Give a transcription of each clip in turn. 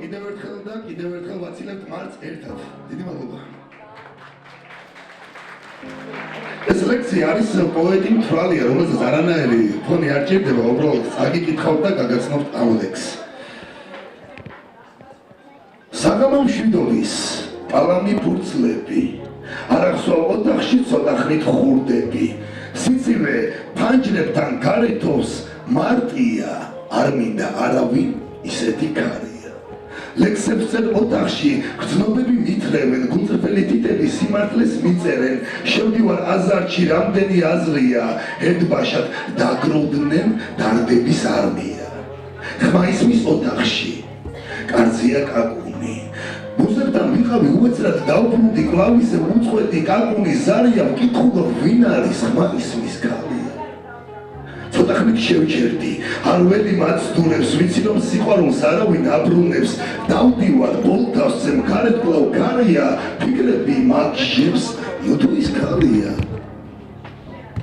კიდევ ერთხელ ვაცილებთ მარცხს ერთად. დიდი მადლობა. ეს ლექსია არის პოეტი მთვრალია, რომელსაც არანაირი ფონი არ ჭირდება, უბრალოდ აგიკითხავთ და გაგაცნობთ ამ ლექსს. საგამო მშვიდობის პალამი ფურცლები, არახსოვ ოთახში ცოტა ხნით ხურდები, სიცივე ფანჯრებთან გარეთოს მარტია, არ მინდა არავინ ისეთი ქარია. ლექსებს წერ ოთახში გრძნობები მითხრევენ, გულწრფელი თითები სიმართლეს მიწერენ, შევდივარ აზარში რამდენი აზრია, ერთბაშად დაგროვდნენ დარდების არმია. ხმა ისმის ოთახში, კარზია კაკუნი, მუზებთან ვიყავი უეცრად დავბრუნდი კლავისზე უწყვეტი კაკუნი ზარია ვკითხულობ ვინ არის ხმა ისმის ქალია. ცოტა ხნით შევჩერდი, არ ველი მაცდუნებს, ვიცი რომ სიყვარულს არავინ აბრუნებს, დავდივარ ბოლტავსზე მხარეთ კვლავ ქარია, ფიქრები მაგჟებს, ნუ ის ქალია.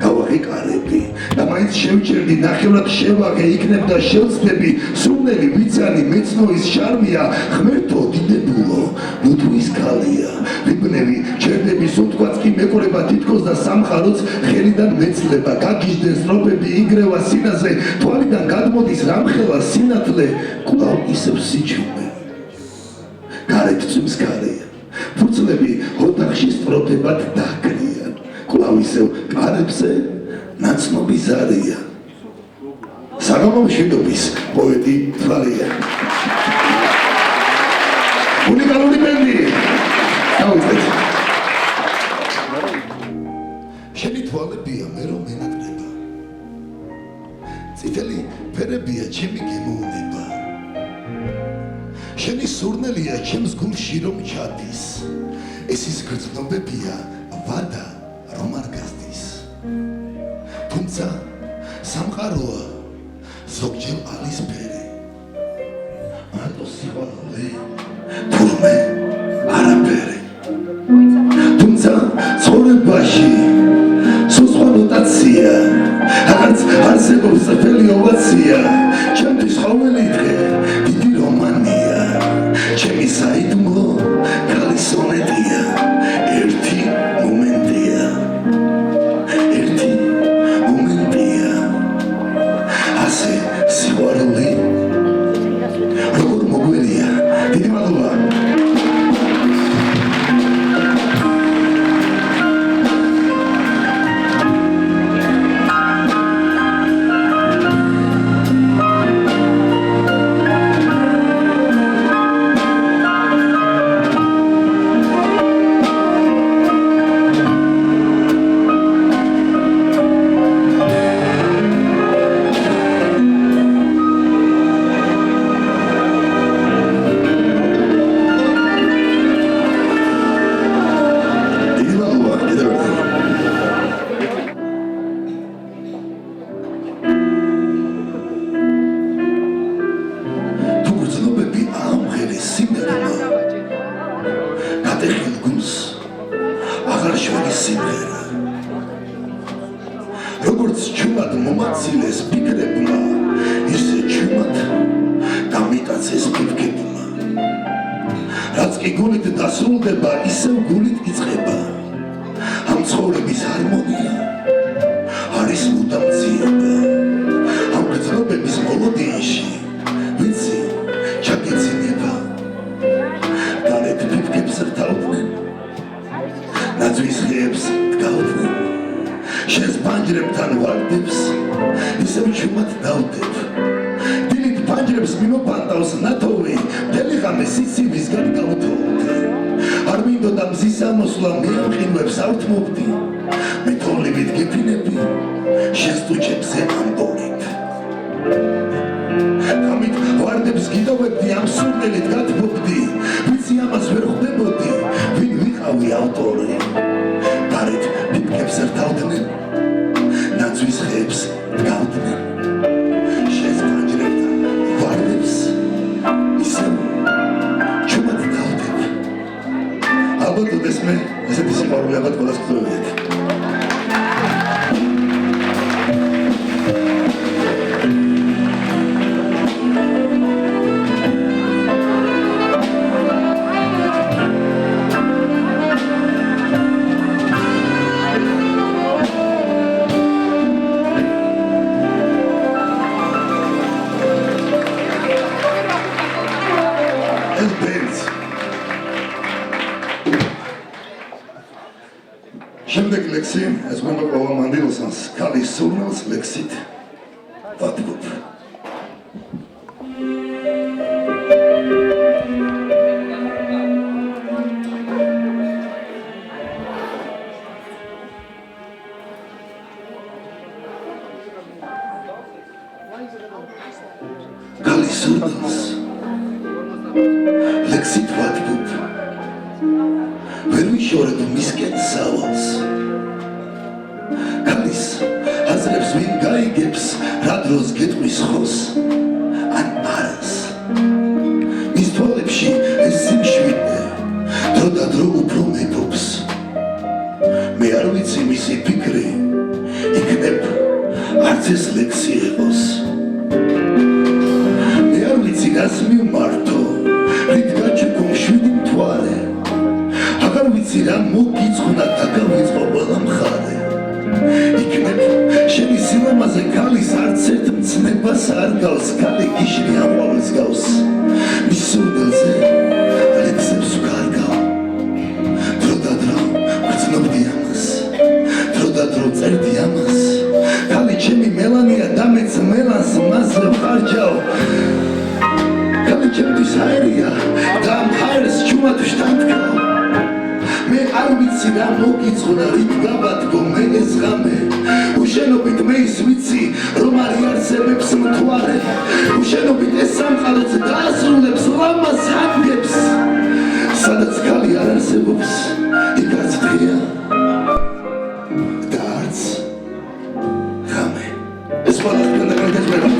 გავაღეკარები და მაინც შევჩერდი, ნახევრად შევაღე, იქნებ და შევცდები, სურნელი ვიცანი მეცნოის შარმია, ღმერთო დიდებულო, ნუ ის ქალია. ვიბნევი, ჩერდები, სუნთქვაც კი მეკორება თითქოს და სამხაროც ხელიდან მეცლება, გაგიჟდნენ სტროფები იგრევა სინაზე, თვალიდან გადმოდის რამხელა სინათლე, კვლავ ისევ სიჩუმე. გარეთ წვიმს ქარია, ფურცლები ოთახში სტროფებად დაკრიან. კვლავ ისევ კარებზე ნაცნობი ზარია. საგამო მშვიდობის პოეტი მთვრალია. უნიკალური ბენდი. დავიწყეთ. შენი თვალებია მე რომ მენატრება. წითელი ფერებია ჩემი გემოვნება. შენი სურნელია ჩემს გულში რომ ჩადის. ეს ის გრძნობებია ვადა რომ არ გასდის. თუმცა სამყაროა ზოგჯერ ალისფერი. მარტო სიყვარული თურმე არაფერი. თუმცა ცხოვრებაში სხვა ნოტაცია, აღარც არსებობს წრფელი ოვაცია. ჩემთვის ყოველი დღე დიდი რომანია, ჩემი საიდუმლო ქალი სონეტია. ერთი მომენტია, ერთი მომენტია, ასე სიყვარული როგორ მოგვერია. დიდი მადლობა. როგორც ჩუმად მომაცილეს ფიქრებმა, ისე ჩუმად დამიტაცეს ფიქრებმა. რაც კი გულით დასრულდება, ისევ გულით იწყება. ამ ცხოვრების ჰარმონია არის მუდამ ძიება. ამ გრძნობების მოლოდინში ვიცი ჩაგეცინება. გარეთ ფიქრებს რთავდნენ, ნაძვის ხეებს დგავდნენ. შენს ფანჯრებთან ვარდებს, ისევ ჩუმად დავდებ. დილით ფანჯრებს მიმოფანტავს ნათოვი, მთელი ღამე სიცივისგან გავთოვდი. არ მინდოდა მზის ამოსვლა, მე ამყინვებს ავთმობდი. მე თოვლივით გეფინები, შენს ტუჩებზე ამბოლით. ღამით ვარდებს გიდოვებდი, ამ სურნელით გათბობდი. ვიცი ამას ვერ ხვდებოდი, ვინ ვიყავი ავტორი. გარეთ ფიქრებს რთავდნენ, ნაძვის ხეებს დგავდნენ. შენს ფანჯრებთან ვარდებს, ისევ ჩუმად დავდებ. ალბათ ოდეს მე ესეთი სიყვარული ალბათ ყველას გწოვებიათ. შემდეგ ლექსი ეს მომდა ყოლა მანდილოსანს ქალის სურნელს ლექსით ვატბობ ქალის სურნელს ლექსით ვატბობ ვერ ვიშორებ მისკენ სავალს ქალის აზრებს ვინ გაიგებს რა დროს გეტყვის ხოს ან არას მის თვალებში ეს სიმშვიდე დრო და დრო უფრო მეფობს მე არ ვიცი მისი ფიქრი იქნებ არც ეს ლექსი ეყოს მე არ ვიცი რას მივმართო რით გაჩერგო მშვიდი მთვარე აღარ ვიცი რა მოგიწყნა და გავიწყო ყველა მხარე იქნებ შენი სილამაზე ქალის არც ერთ მცნებას არ გავს ქალი გიშლი ამყავს გავს მის სურნელზე ლექსებს ვკარგავ დრო და დრო ვგრძნობდი ამას დრო და დრო წერდი ამას ქალი ჩემი მელანია და მეც მელანს მასზე ვხარჯავ ქალი ჩემთვის ჰაერია და ამ ჰაერს ჩუმად ვშტანდგავ მე არ ვიცი რა მოგიწყნა რით გავადგო მე ეს ღამე უშენობით მე ის ვიცი რომ არ იარსებებს მთვარე უშენობით ეს სამყაროც დაასრულებს ლამაზ ადგებს სადაც ქალი არ არსებობს იქ არც დღეა და არც ღამე ეს ყველა თქვენდა გადაჭრება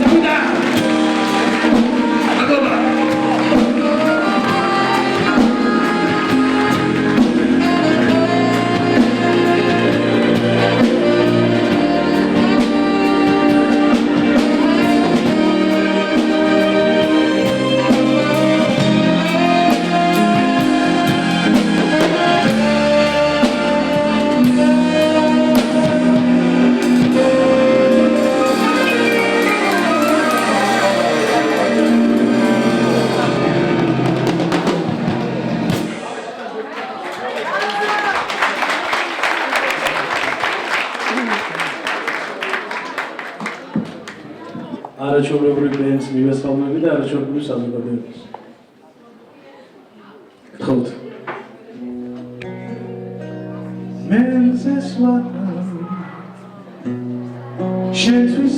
არაჩვეულებრივი ბენს მივესალმები და არაჩვეულებრივ საზოგადოებას. გთხოვთ. შენთვის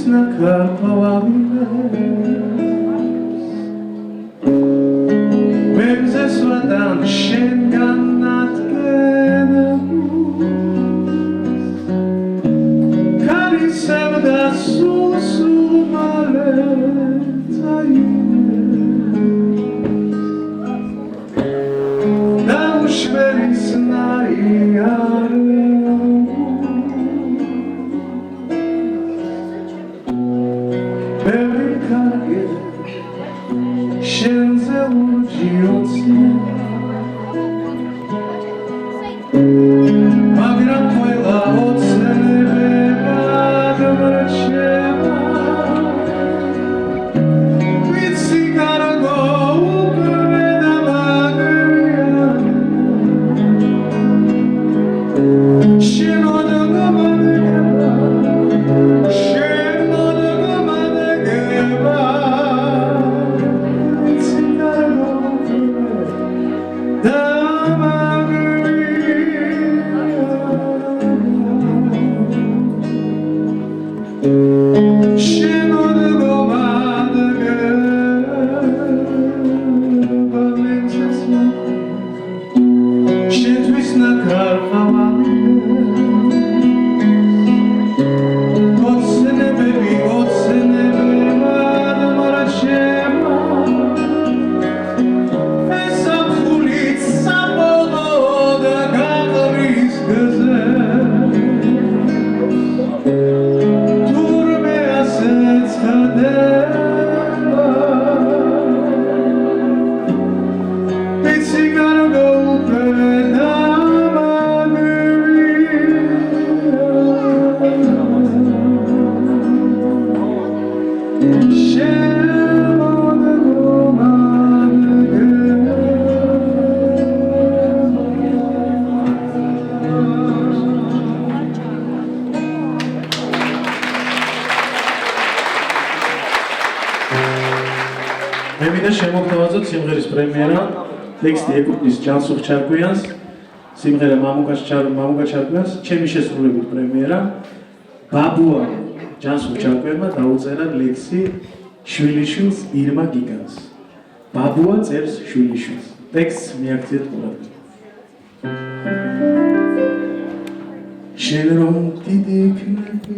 მემზესვადან შენგან ნადგენა ქარისევდა სულ მალე და უშველის ნაიარე შენზე ურჯიოცი მაგრამ ყველა ოცნებება გამრჩება ვიცი გარგო უკვე და მაგრია შემოგთავაზოთ სიმღერის პრემიერა. ტექსტი ეკუთვნის ჯანსუღ ჩარკვიანს. სიმღერა მამუკა ჩარკვიანს. ჩემი შესრულებით პრემიერა. ბაბუა ჯანსუღ ჩარკვიანმა დაუწერა ლექსი შვილიშვილს ირმა გიგანს. ბაბუა წერს შვილიშვილს. ტექსტს მიაქციეთ ყურადღება. შენ რომ დიდი იქნები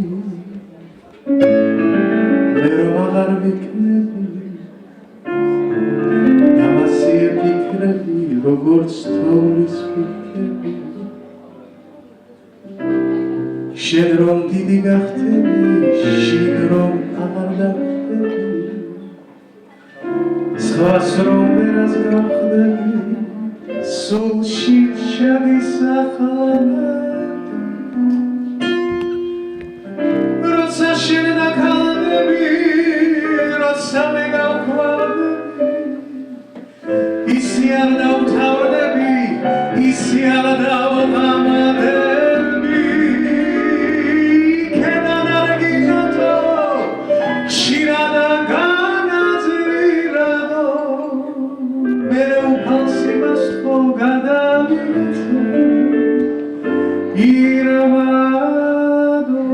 მე რომ აღარ ვიქნები დამასიე ფიქრები როგორც თოვლის ფიქრები შენ რომ დიდი გახდები შინ რომ აღარ დაგხდები სხვას რომ ვერას გავხდები სულში ჩადისახალებ როცა შენ დაქალდები როცა მე გავქვავდები ისი არ დავთავრდები ისი არ დავღამადები ქედან არ გიწოდო შირა და განაძვირადო მერე უფალს იმას თქო გადავიქცე ირმადო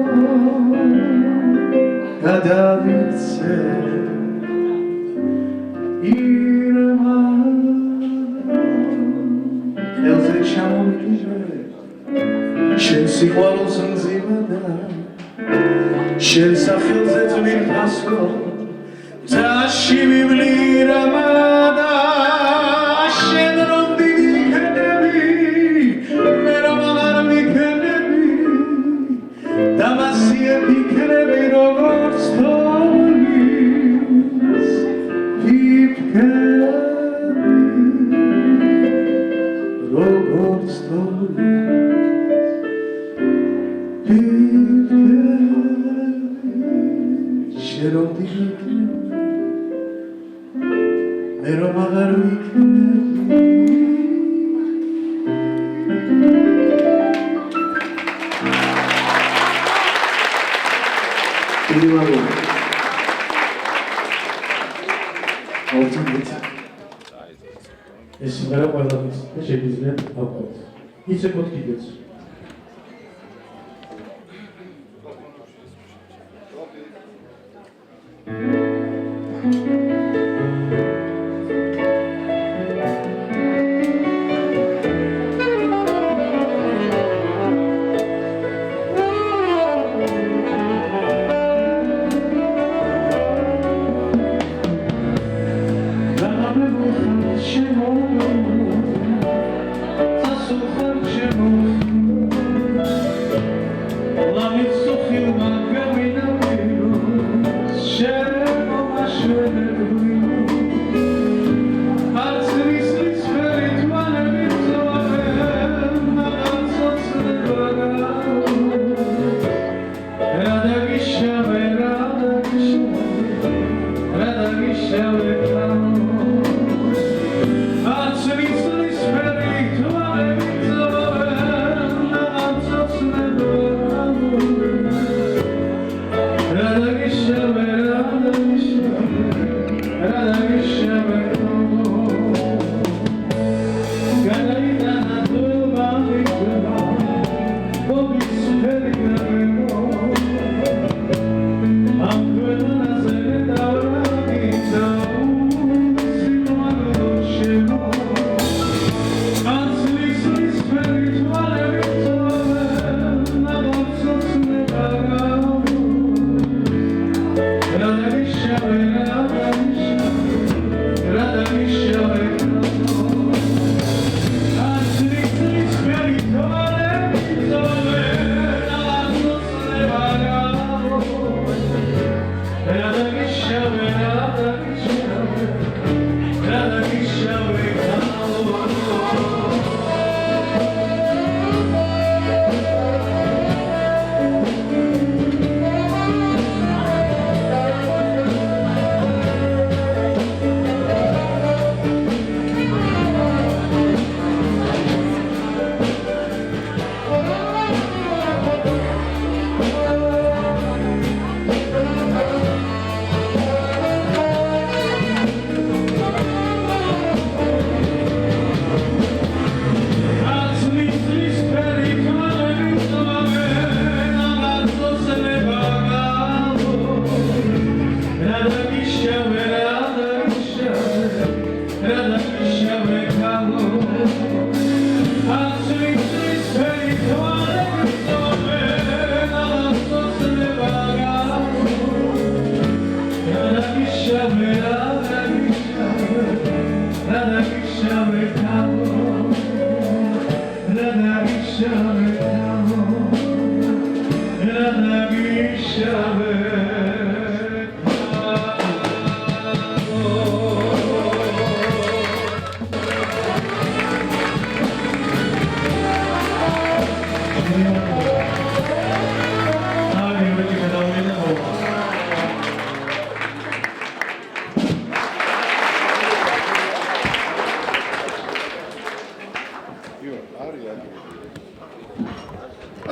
გადავიქცე ხელზე ჩამოვიკიჟე შენ სიყვარულს მძიმადა შენ სახელზე ძვირფასო ძაში მივლირამადა შენ რომ დიდი იქნები მე რომ აღარ ვიქნები დამასიე ფიქრები როგორც თოვლის ფიქრები როგორც თოვლის ფიქრები შენ რომ დიდი იქნები მე რომ აღარ ვიქნები ეს სიმღერა ყველასთვის შეგვიძლია ავყოთ. იცეკოთ კიდეც. Shimon,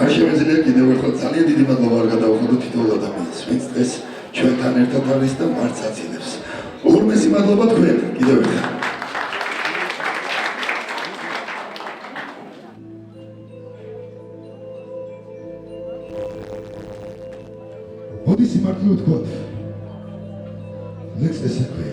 არ შემიძლია კიდევ ერთხელ ძალიან დიდი მადლობა არ გადავხადოთ თითოეულ ადამიანს, ვინც დღეს ჩვენთან ერთად არის და მარცხს აცილებს. ურმესი მადლობა თქვენ კიდევ ერთხელ. მოდი სიმართლე ვთქვათ. ლექს ესე ქვია.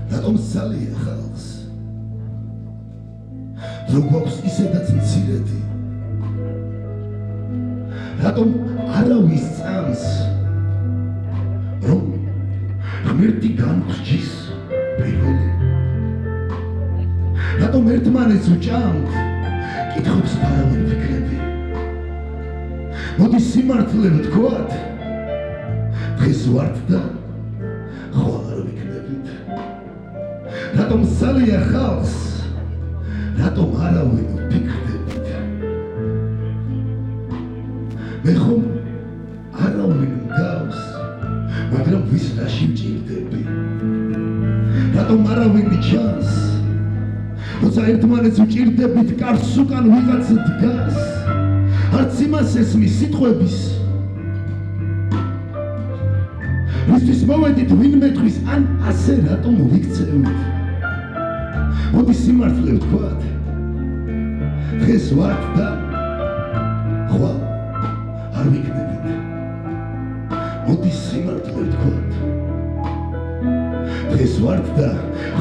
რატომ სალია ხალხს? რომ გვაქვს ისედაც მცირედი? რატომ არავის წამს? რომ ღმერთი განვრჯის პირველი? რატომ ერთმანეთს ვჭამთ? კითხობს ფარავენ ფიქრები. მოდი სიმართლე ვთქვათ, დღეს ვართ და ხვალ არ ვიქნებით. რატომ სალია ხალხს? რატომ არავინ ვფიქრდებით? მე ხომ არავინ მგავს, მაგრამ ვის რაში ვჭირდები? რატომ არავინ ჩანს? როცა ერთმანეთს ვჭირდებით, კარს უკან ვიღაც დგას, არც იმას ესმის სიტყვების. რისთვის მოვედით ვინმე თვის, ან ასე რატომ ვიქცევით? მოდი სიმართლე ვთქვათ, დღეს ვართ და ხვალ არ ვიქნებით. მოდი სიმართლე ვთქვათ, დღეს ვართ და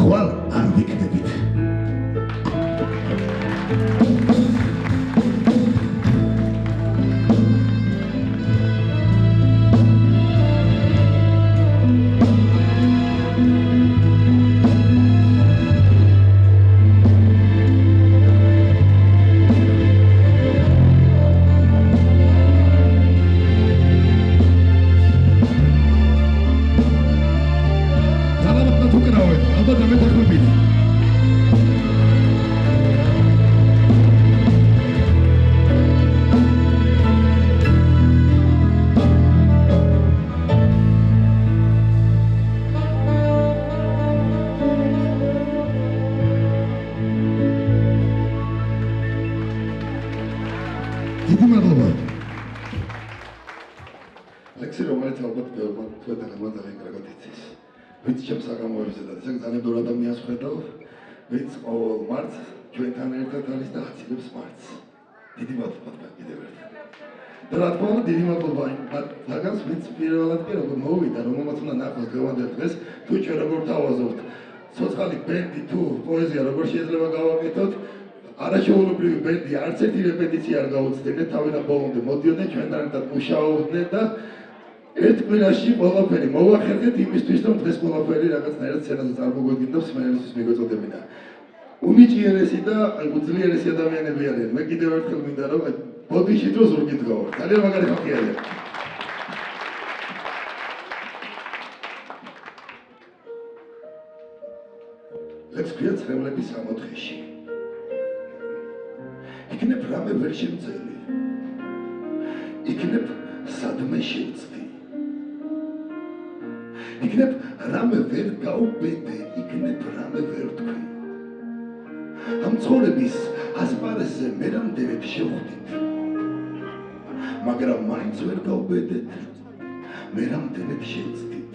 ხვალ არ ვიქნებით. დიდი მადლობა. ლექსი რომელიც ალბათ ბევრმა თქვენგანმა ძალიან კარგად იცის. ვინც ჩემს საგამოვლენზე და ისე ძალიან ბევრ ადამიანს ხედავ, ვინც ყოველ მარტს ჩვენთან ერთად არის და აცილებს მარტს. დიდი მადლობა თქვენ კიდევ ერთხელ. და რა თქმა უნდა დიდი მადლობა მაგას ვინც პირველად კი როგორ მოვიდა, რომელმაც უნდა ნახოს დღევანდელ დღეს, თუ ჩვენ როგორ თავაზობთ. ცოცხალი ბენდი თუ პოეზია როგორ შეიძლება გავაკეთოთ? არაჩვეულებრივი ბენდი არც ერთი რეპეტიცია არ გაუწევდნენ, თავიდან ბოლომდე მოდიოდნენ ჩვენთან ერთად მუშაობდნენ და ერთ კვირაში ყველაფერი მოვახერხეთ იმისთვის, რომ დღეს ყველაფერი რაღაცნაირად სცენაზე წარმოგვედგინდა, მსმენელისთვის მიგვეწოდებინა. უნიჭიერესი და უძლიერესი ადამიანები არიან. მე კიდევ ერთხელ მინდა რომ ბოდიში დროს ვგიდგავართ. ძალიან მაგარი ხალხი არიან. ლექს ქვია წრებლების სამოთხეში. იქნებ რამე ვერ შევწელი, იქნებ სადმე შევწდი, იქნებ რამე ვერ გაუბედე, იქნებ რამე ვერ თქვი. ამ ცხოვრების ასპარეზზე მე რამდენად შევხვდით, მაგრამ მაინც ვერ გაუბედეთ, მე რამდენად შევწდით.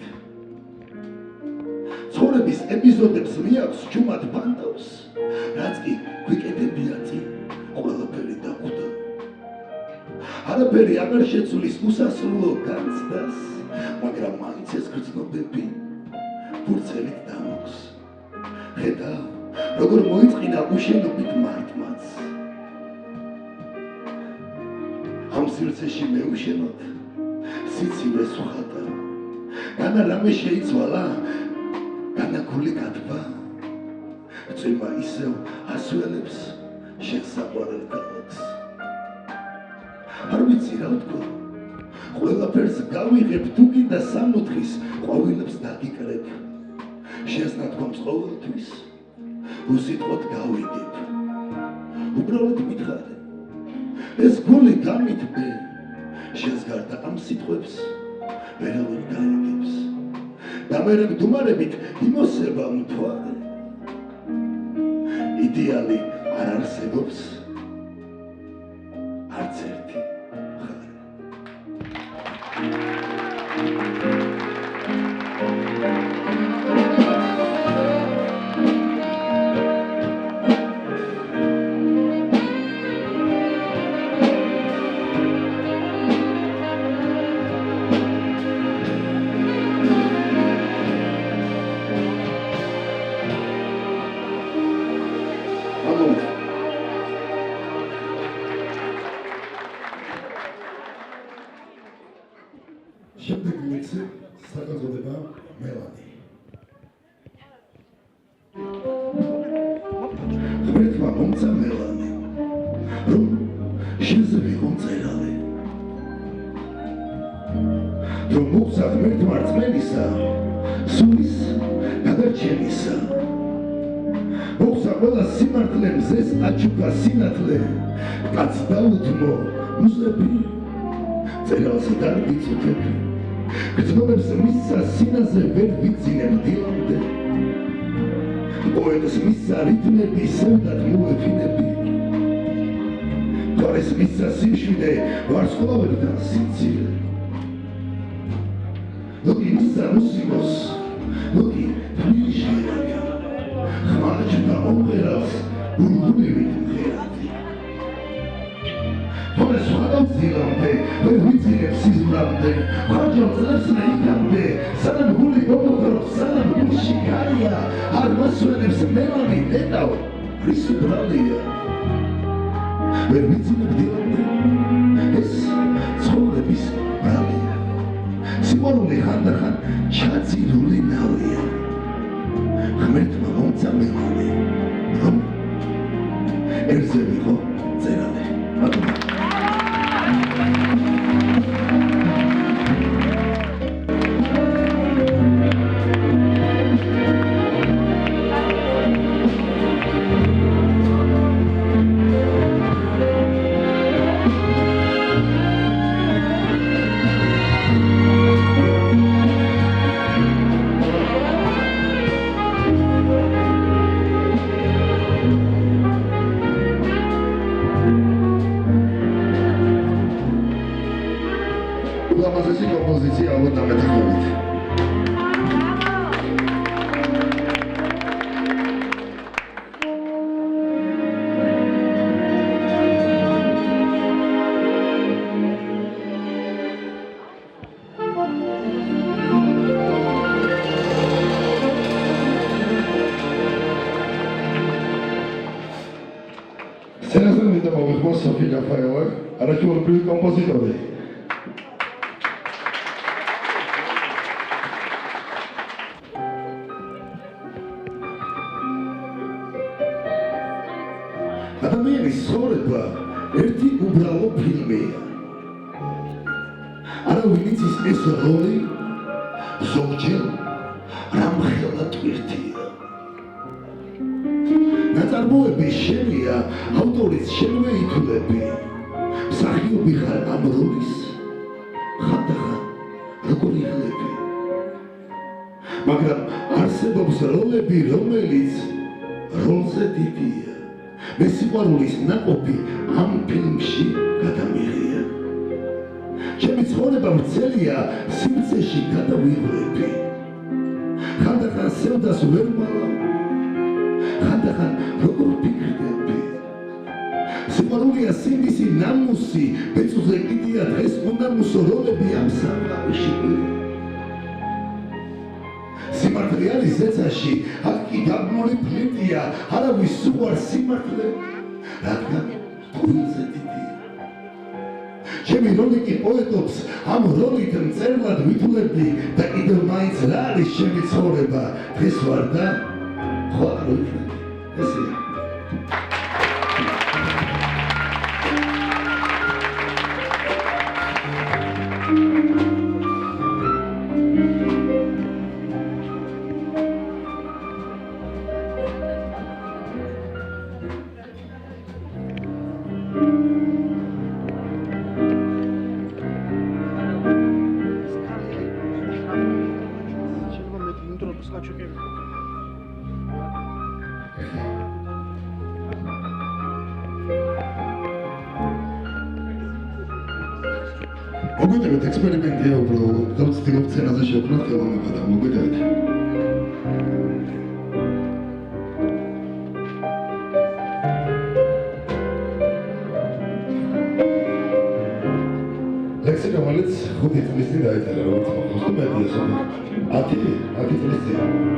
ცხოვრების ეპიზოდებს მიაქვს ჯუმად ფანტავს, რაც კი გვიკეთებია წინ. ყველაფერი დახვდა. არაფერი აღარ შეცვლის უსასრულო განცდას, მაგრამ მაინც ეს გრძნობები ფურცელით დამოქვს. ხედავ, როგორ მოიწყინა უშენობით მართმაც. ამ სივრცეში მე უშენოდ სიცივეს ვხატავ. განა რამე შეიცვალა, გული გათბა წვიმა ისევ ასველებს შენ საყვარელ ქალაქს არ ვიცი რა ვთქვა ყველაფერს გავიღებ თუ კიდე სამოთხის ყვავილებს დაგიკრებ შენს ნათქვამს ყოველთვის უსიტყვოდ გავიგებ უბრალოდ მითხარ ეს გული გამითბე შენს გარდა ამ სიტყვებს ვერავინ გაიგებს და მერე მდუმარებით იმოსება მთვარე იდეალი არ არსებობს არც ერთი მხარე შემდეგ მიცი სახელწოდება მელანი. ღმერთმა მომცა მელანი, რომ შენზე ვიყო მწერალი. რომ მოგცა ღმერთმა რწმენისა, სულის გადარჩენისა. მოგცა ყველა სიმართლე მზეს აჩუქა სინათლე, კაც დაუთმო მუზები, წერალს დარგიწუთები. გრძნობებს მისცა სინაზე ვერ ვიძინებ დილამდე პოეტს მისცა რითმები სევდად მოეფინები თორეს მისცა სიმშვიდე ვარსკვლავებთან სიცილე ნოგი მისცა მუსიკოს ნოგი თბილისში ხმაჩდა ომღერავს ბულბულივით მღერადი თორეს ხადავს დილამდე ვერ ვიძინებ სიზმრამდე ხარჯავს ნაიკამდე სანამ გული გოგოქრობს სანამ გულში გარია არ მოსვენებს მელანი დედაო რის უბრალია ვერ ვიძინებ დილამდე ეს ცხოვრების ბრალია სიყვარული ხანდახან ჩაძირული ნავია ღმერთმა მომცა მელანი რომ ერზე ვიყო წერალი ულამაზესი კომპოზიცია ალბათ დამეთანხმებით. სცენაზე მინდა მოვიხმო სოფი რაფაელა, არაჩვეულებრივი კომპოზიტორი. ადამიანის ცხოვრება ერთი უბრალო ფილმია. არავინ იცის ეს როლი ზოგჯერ რამხელა ტვირთია. ნაწარმოები შენია, ავტორის შენვე ითვლები. მსახიობი ხარ ამ როლის, ხანდახან როგორ იღლები. მაგრამ არსებობს როლები, რომელიც როლზე დიდია. მე სიყვარულის ნაყოფი ამ ფილმში გადამიღია. ჩემი ცხოვრება ვრცელია სიმწეში გადავიღლები. ხანდახან სევდას ვერ მალავ, ხანდახან როგორ ვფიქრდები. სიყვარულია სიმდისი ნამუსი, ბეწვზე კიდია დღეს უნამუსო როლები ამ სამყაროში. სიმართლე არის ზეცაში, აქ კი გაბმული ფლირტია, არავის უყვარს სიმართლე, რადგან გულზე დიდია. ჩემი ჩემი როლიკი პოეტობს ამ როლით მწერლად ვითულებდი და კიდევ მაინც რა არის ჩემი ცხოვრება დღეს ვარ და ხვალ რო იქნები ესეა მოგვიდებით ექსპერიმენტია უბრალოდ და ვცდილობ სცენაზე შევქმნათ ხელოვნება და მოგვიდებით ლექსი რომელიც 5 წლის წინ დაიწერა როგორც მოხდა მეტია სულ 10 წლის წინ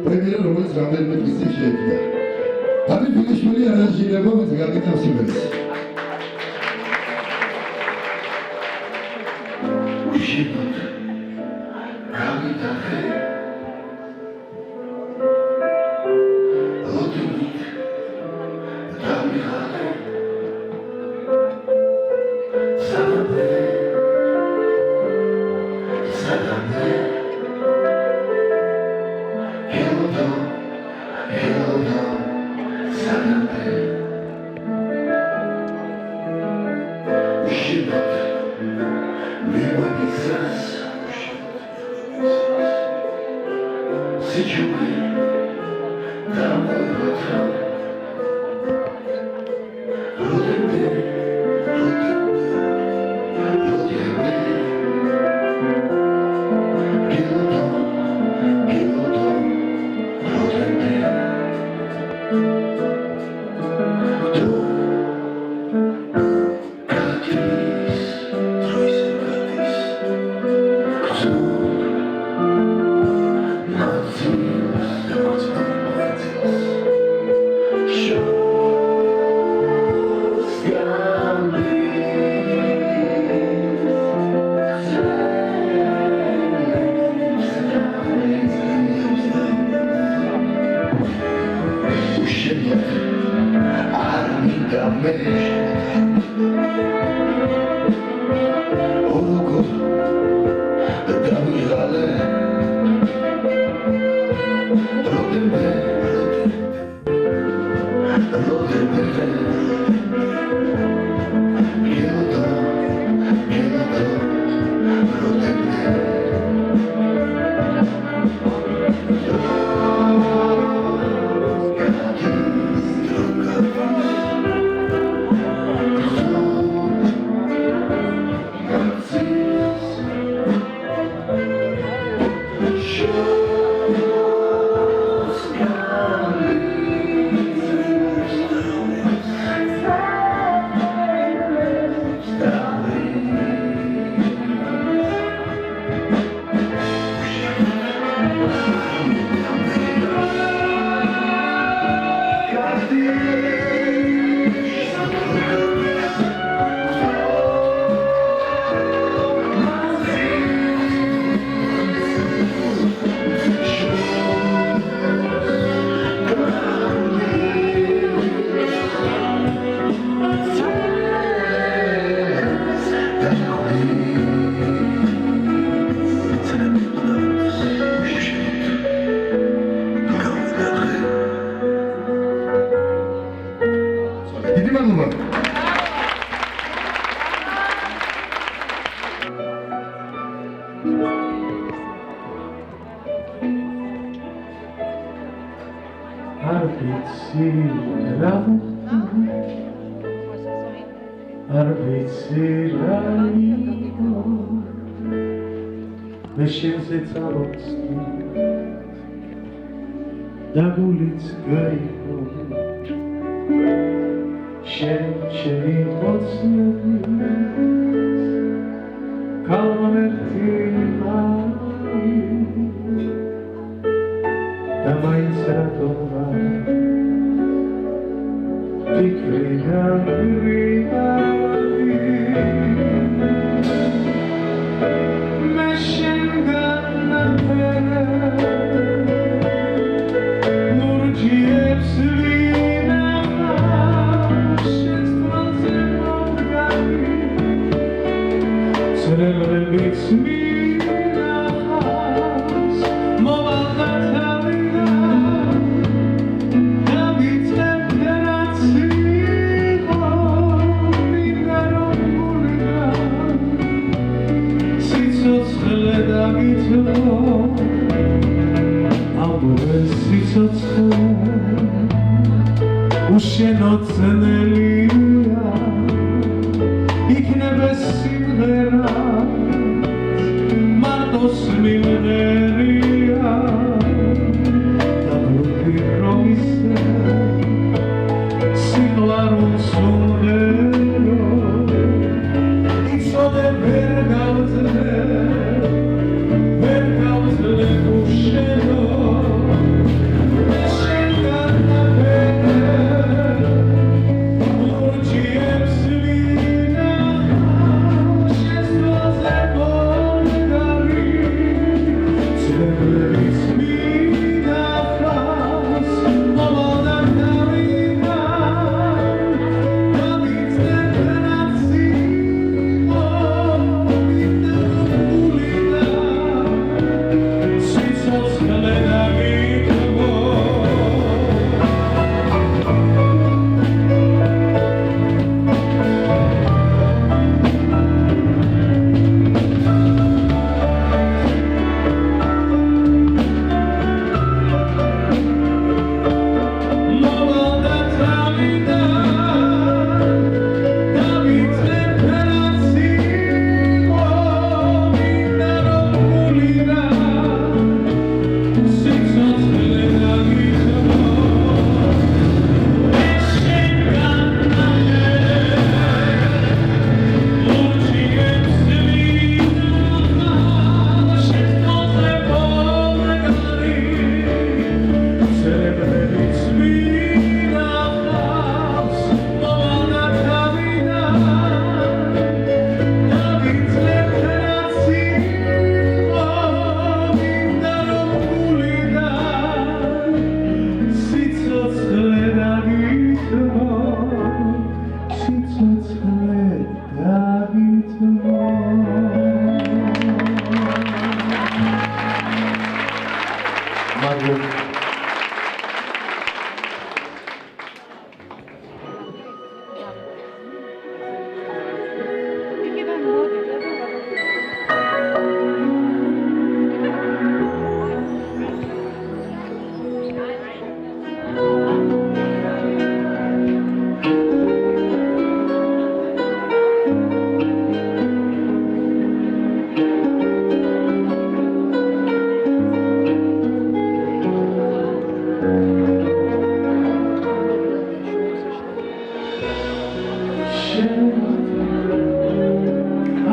პრემიერა რომელიც რამდენიმე წლის წინ შეიქმნა. თავი ფილიშვილი არანჟირება გაკეთავს იმერს. უშინოთ გავიდახე ლოდებით დავიღალე სადამდე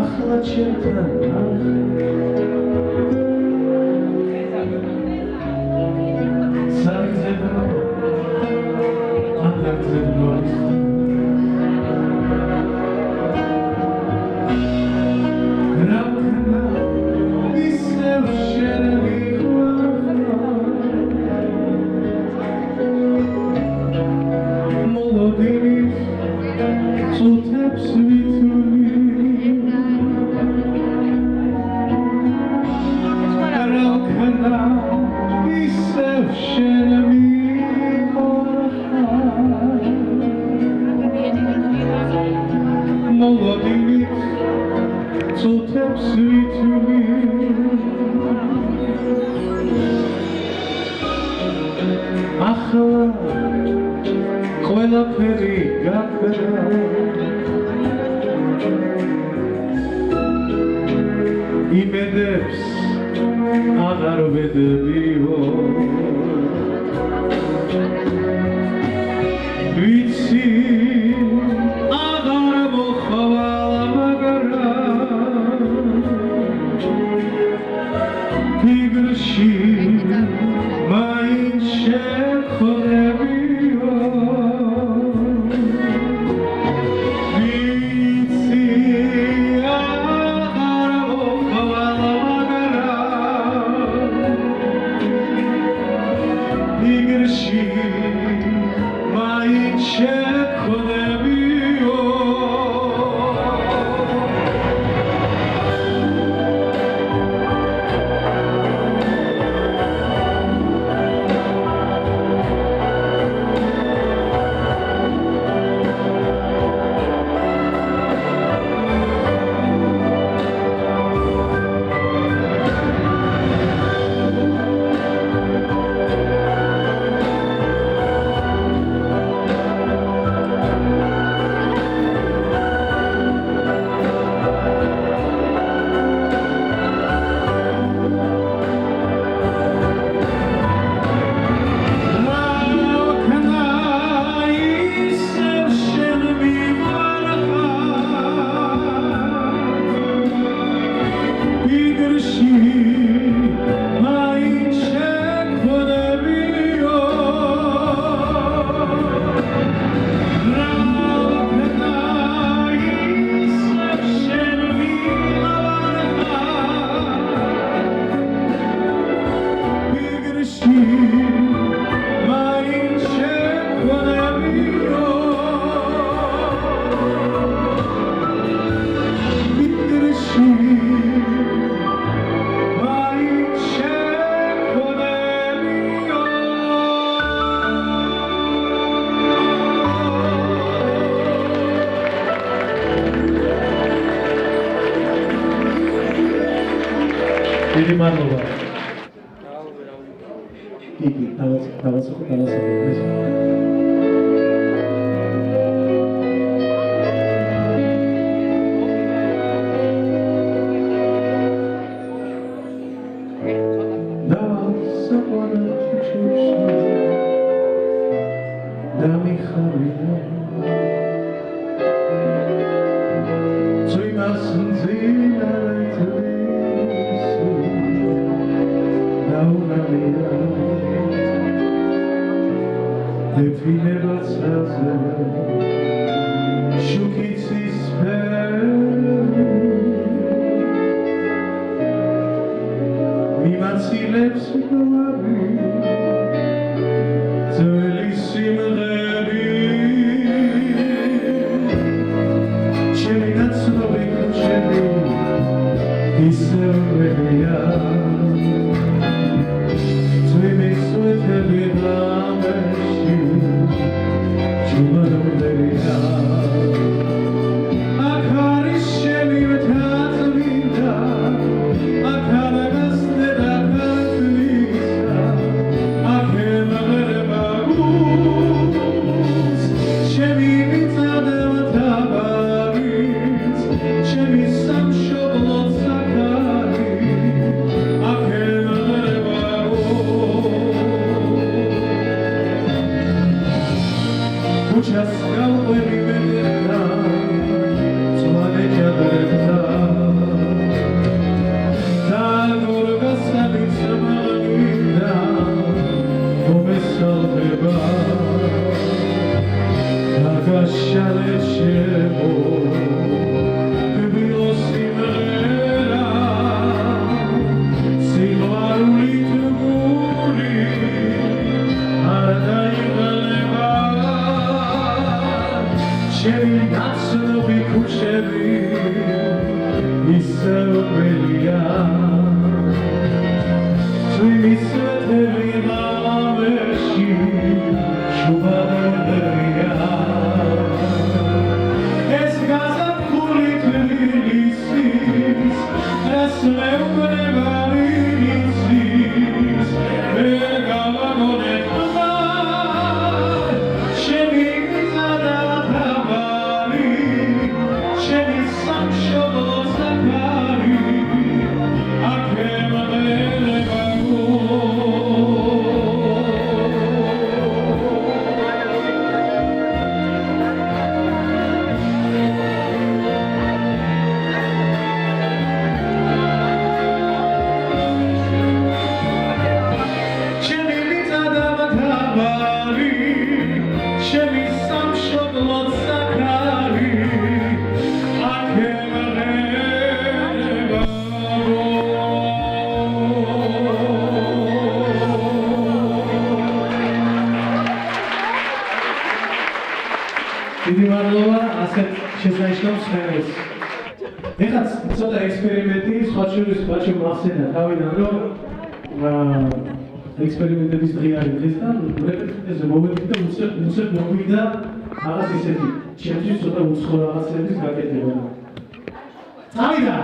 ახლა ჩემთან საგზებო ანდაგზებო რამქნა ისევ შენ მოლოდინის წუთებს ვითვლი რამქნა ისევ შენ მოლოდინის წუთებს ვითვლი ახლა ყველაფერი გაქრა იმედებს აღარ ვედებიო ვიცი აღარ მოხვალ მაგრამ ფიგრში მაინც შეხვდებიო ვიცი აღარ მოხვალ მაგრამ ფიგრში მაინც შეხვდებიო დიდი მადლობა. იგი დავასრულე. Just go with me, დიდი მადლობა ასეთ შესანიშნავ სფეროს. ეხლა ცოტა ექსპერიმენტი სხვა შორის ბაჩი მახსენდა თავიდან რომ ექსპერიმენტების დღე არის დღეს და რეპეტიციაზე მოვედი და უცებ მოვიდა რაღაც ისეთი ჩემთვის ცოტა უცხო რაღაცების გაკეთება. წავიდა.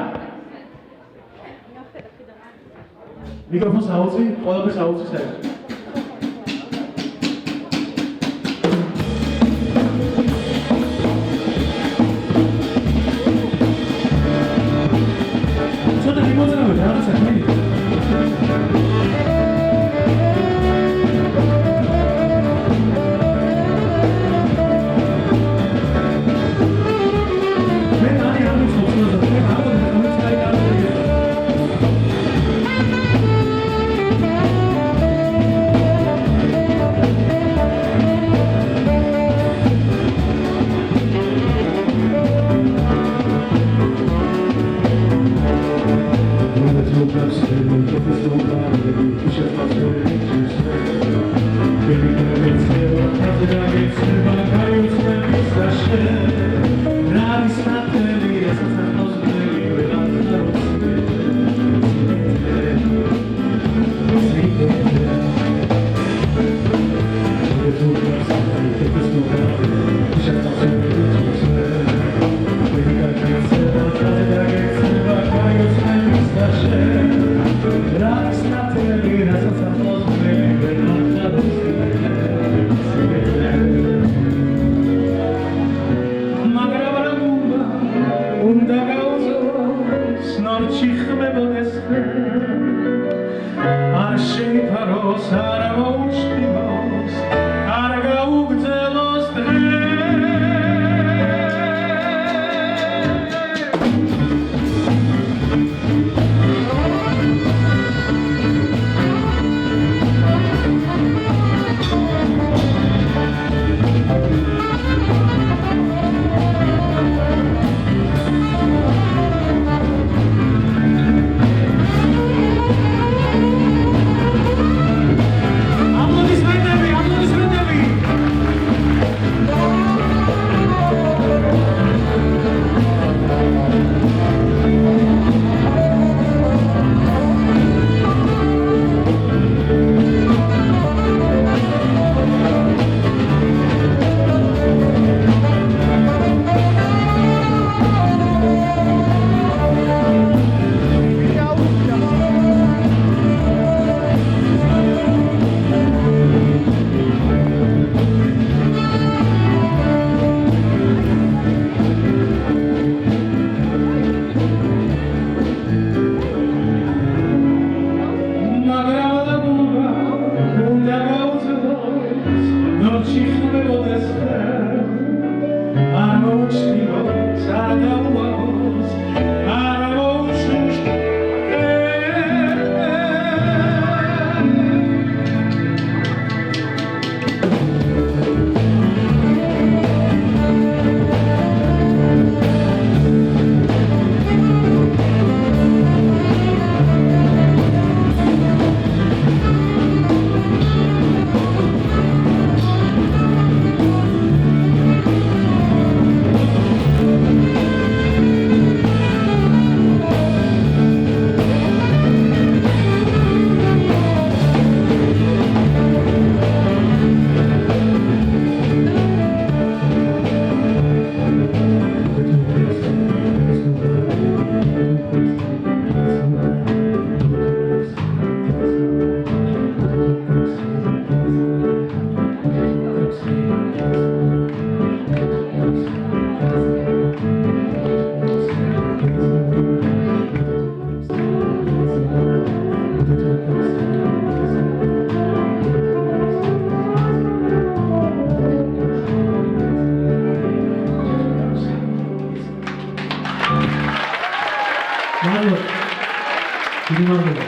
მიკროფონს აუწი, ყველაფერს აუწი საერთოდ. მადლობა. დიდი მადლობა.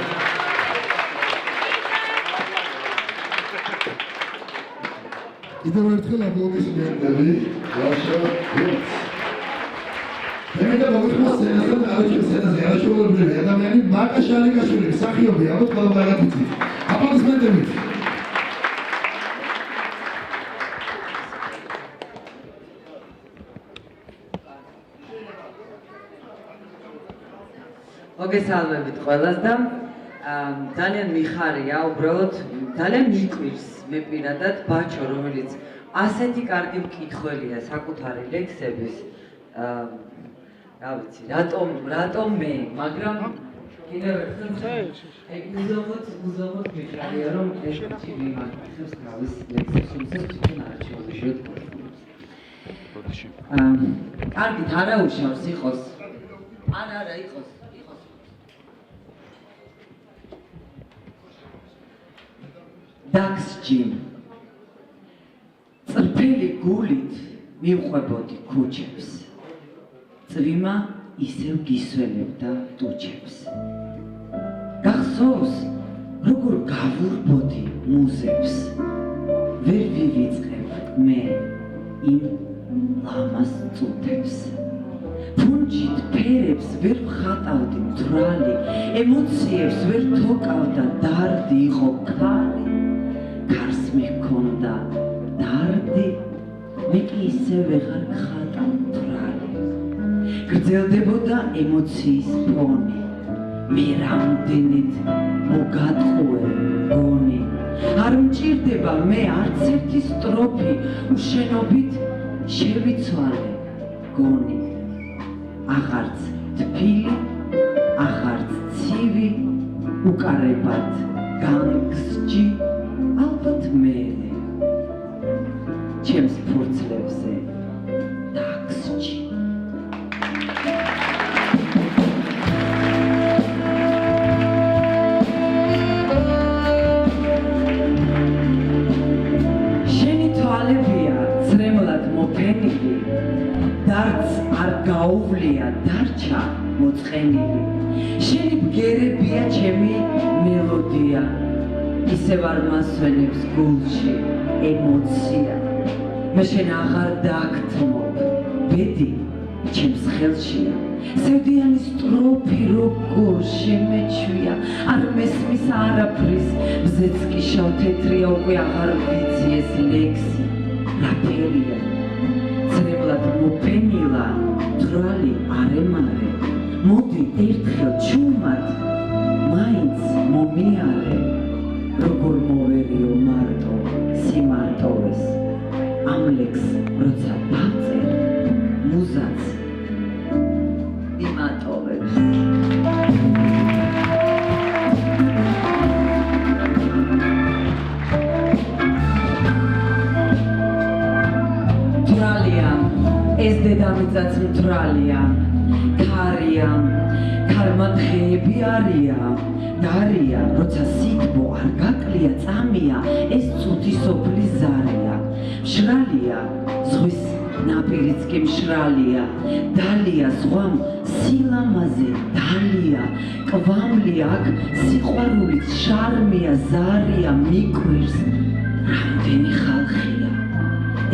კიდევ ერთხელ აპლოდისმენტები ვაშა გულს. მე მოგიხმოს სცენაზე, არაჩვენს სცენაზე არაჩვეულებრივი ადამიანი მაკა შარიკაშვილი, მსახიობი, ალბათ ყველა მაგათიცით. აპლოდისმენტები. მოგესალმებით ყველას და ძალიან მიხარია, უბრალოდ ძალიან მიყვირს მე პირადად ბაჩო, რომელიც ასეთი კარგი მკითხველია საკუთარი ლექსების. რა ვიცი, რატომ მე, მაგრამ კიდევ ერთხელ უზომოდ მიხარია, რომ ეს ჩი მიმართავს თავის ლექსებს, თუმცა თვითონ არ ჩავდიშოთ. კარგით, არა უშავს იყოს. არა იყოს. დაგსჯიმ წრფელი გულით მივყვებოდი ქუჩებს წვიმა ისევ გისვენებდა ტუჩებს გახსოვს როგორ გავურბოდი მუზებს ვერ ვივიწყებ მე იმ ლამას წუთებს ფუნჯით ფერებს ვერ ვხატავდი მძვრალი ემოციებს ვერ თოკავდა დარდი იყო ქალი ქარს მიქონდა დარდი მე კი ისე ვეღარ გხატავ მძვრალი გრძელდებოდა ემოციის ფონი მე რამდენით მოგატყუე გონი არ მჭირდება მე არც ერთი სტროფი უშენობით შევიცვალე გონი აღარც თბილი აღარც ცივი უკარებად განგსჯი ალბათ მერე ჩემს ფურცლებზე დაგსჯი შენი თვალებია ძრემლად მოფენილი დარც არ გაუვლია დარჩა მოწყენილი შენი ბგერებია ჩემი მელოდია ისევ არ მასვენებს გულში ემოცია მე შენ აღარ დაგთმობ ბედი ჩემს ხელშია სევდიანი სტროფი როგორ შემეჩვია არ მესმის არაფრის ბზეც კი შავ-თეთრია უკვე აღარ ვიცი ეს ლექსი რა ფერია ძრებლად მოფენილა თვრალი არემარე მოდი ერთხელ ჩუმად მაინც მომიარე როგორ მოვერიო მარტო სიმარტოვეს ამ ლექს როცა დავწერ მუზაც იმატოვებს თვრალია ეს დედამიწაც მთვრალია ქარია ქარმა დღეები არია დარია როცა სიტბო არ გაკლია წამია ეს წუთი სოფლის ზარია მშრალია ზღვის ნაპირიც კი მშრალია დალია ზღვამ სილამაზე დალია კვამლია აქ სიყვარულიც შარმია ზარია მიკვირს რამდენი ხალხია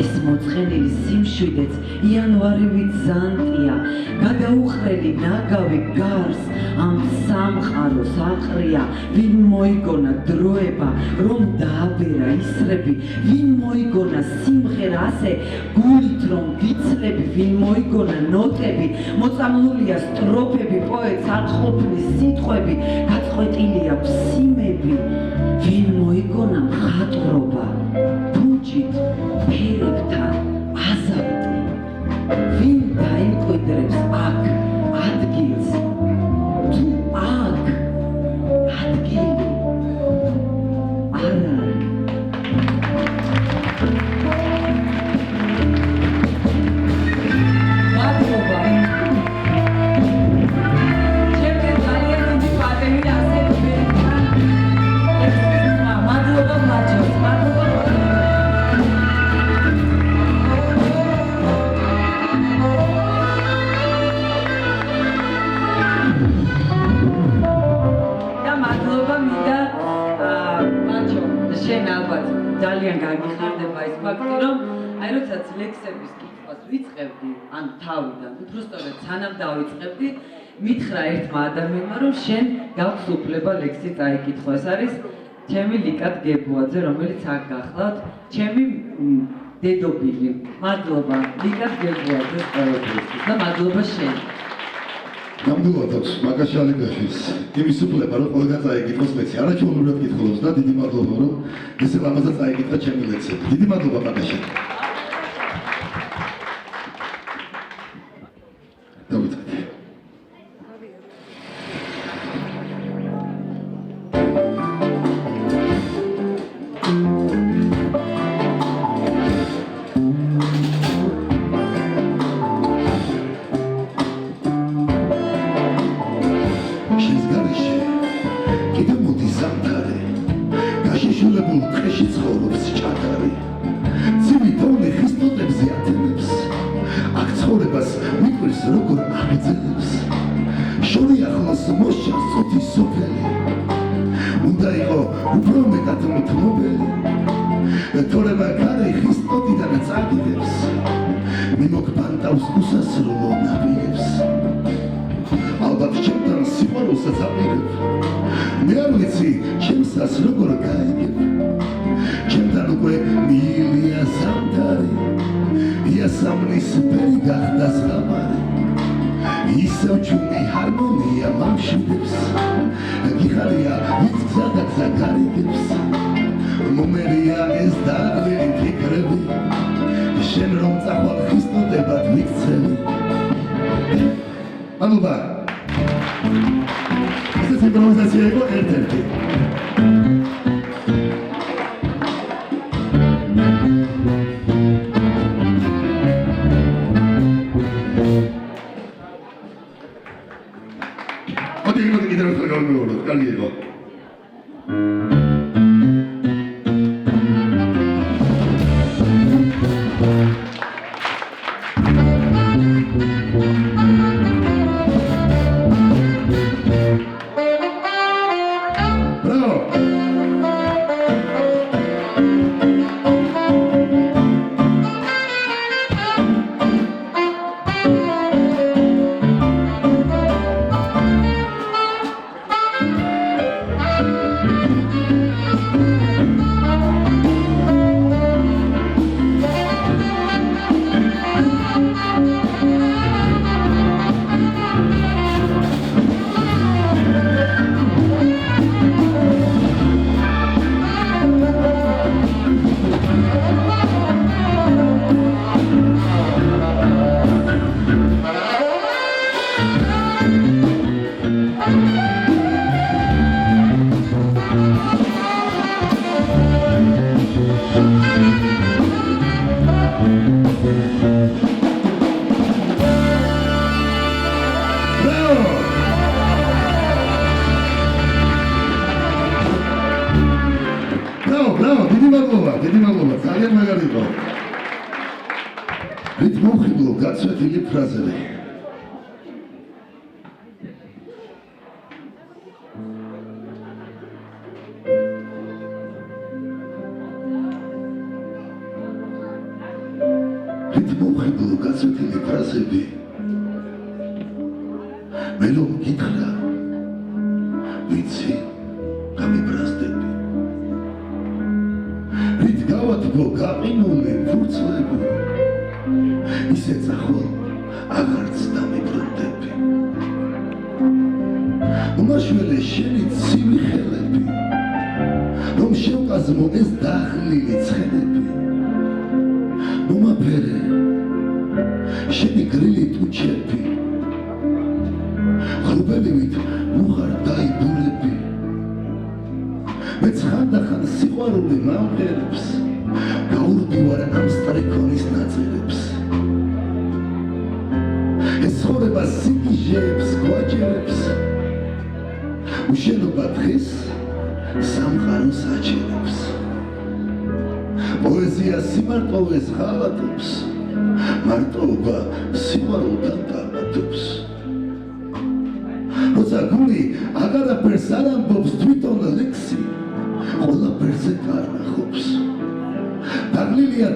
ეს მოწყენილი სიმშვიდეც იანვარივით ზანტია გადაუხრელი ნაგავი გარს ამ სამყაროს აყრია ვინ მოიგონა დროება რომ დააბერა ისრები ვინ მოიგონა სიმღერა ასე გულით რომ ვიცლები ვინ მოიგონა ნოტები მოწამლულია სტროფები პოეტს არ ყოფნის სიტყვები გაწყვეტილია სიმები ვინ მოიგონა მხატვრობა ფუნჯით ფერებთან აზავტი ვინ დაიმკვიდრებს აქ ადგილს თუ აქ ადგილი არ არის მადლობა ჩემთვის ძალიან დიდი პატივი ასეთ მერთან მადლობა ბაჩოს მადლობა ლექსების კითხვას ვიწყებდი, ანუ თავიდან, უბრალოდ სანამ დავიწყებდი, მითხრა ერთმა ადამიანმა, რომ შენ გაქვს უფლება ლექსი წაიკითხო. ეს არის ჩემი ლიკა გებუაძე, რომელიც აქ გახლავთ, ჩემი დედობილი. მადლობა ლიკა გებუაძეს ყველაფერისთვის და მადლობა შენ. ნამდვილად აქვს მაგაშა ლიგაშის იმის უფლება, რომ ყველგან წაიკითხოს ლექსი. არაჩვეულებრივად კითხულობს და დიდი მადლობა, რომ ესე ლამაზად წაიკითხა ჩემი ლექსები. დიდი მადლობა მაგაშა. დავიწყეთ.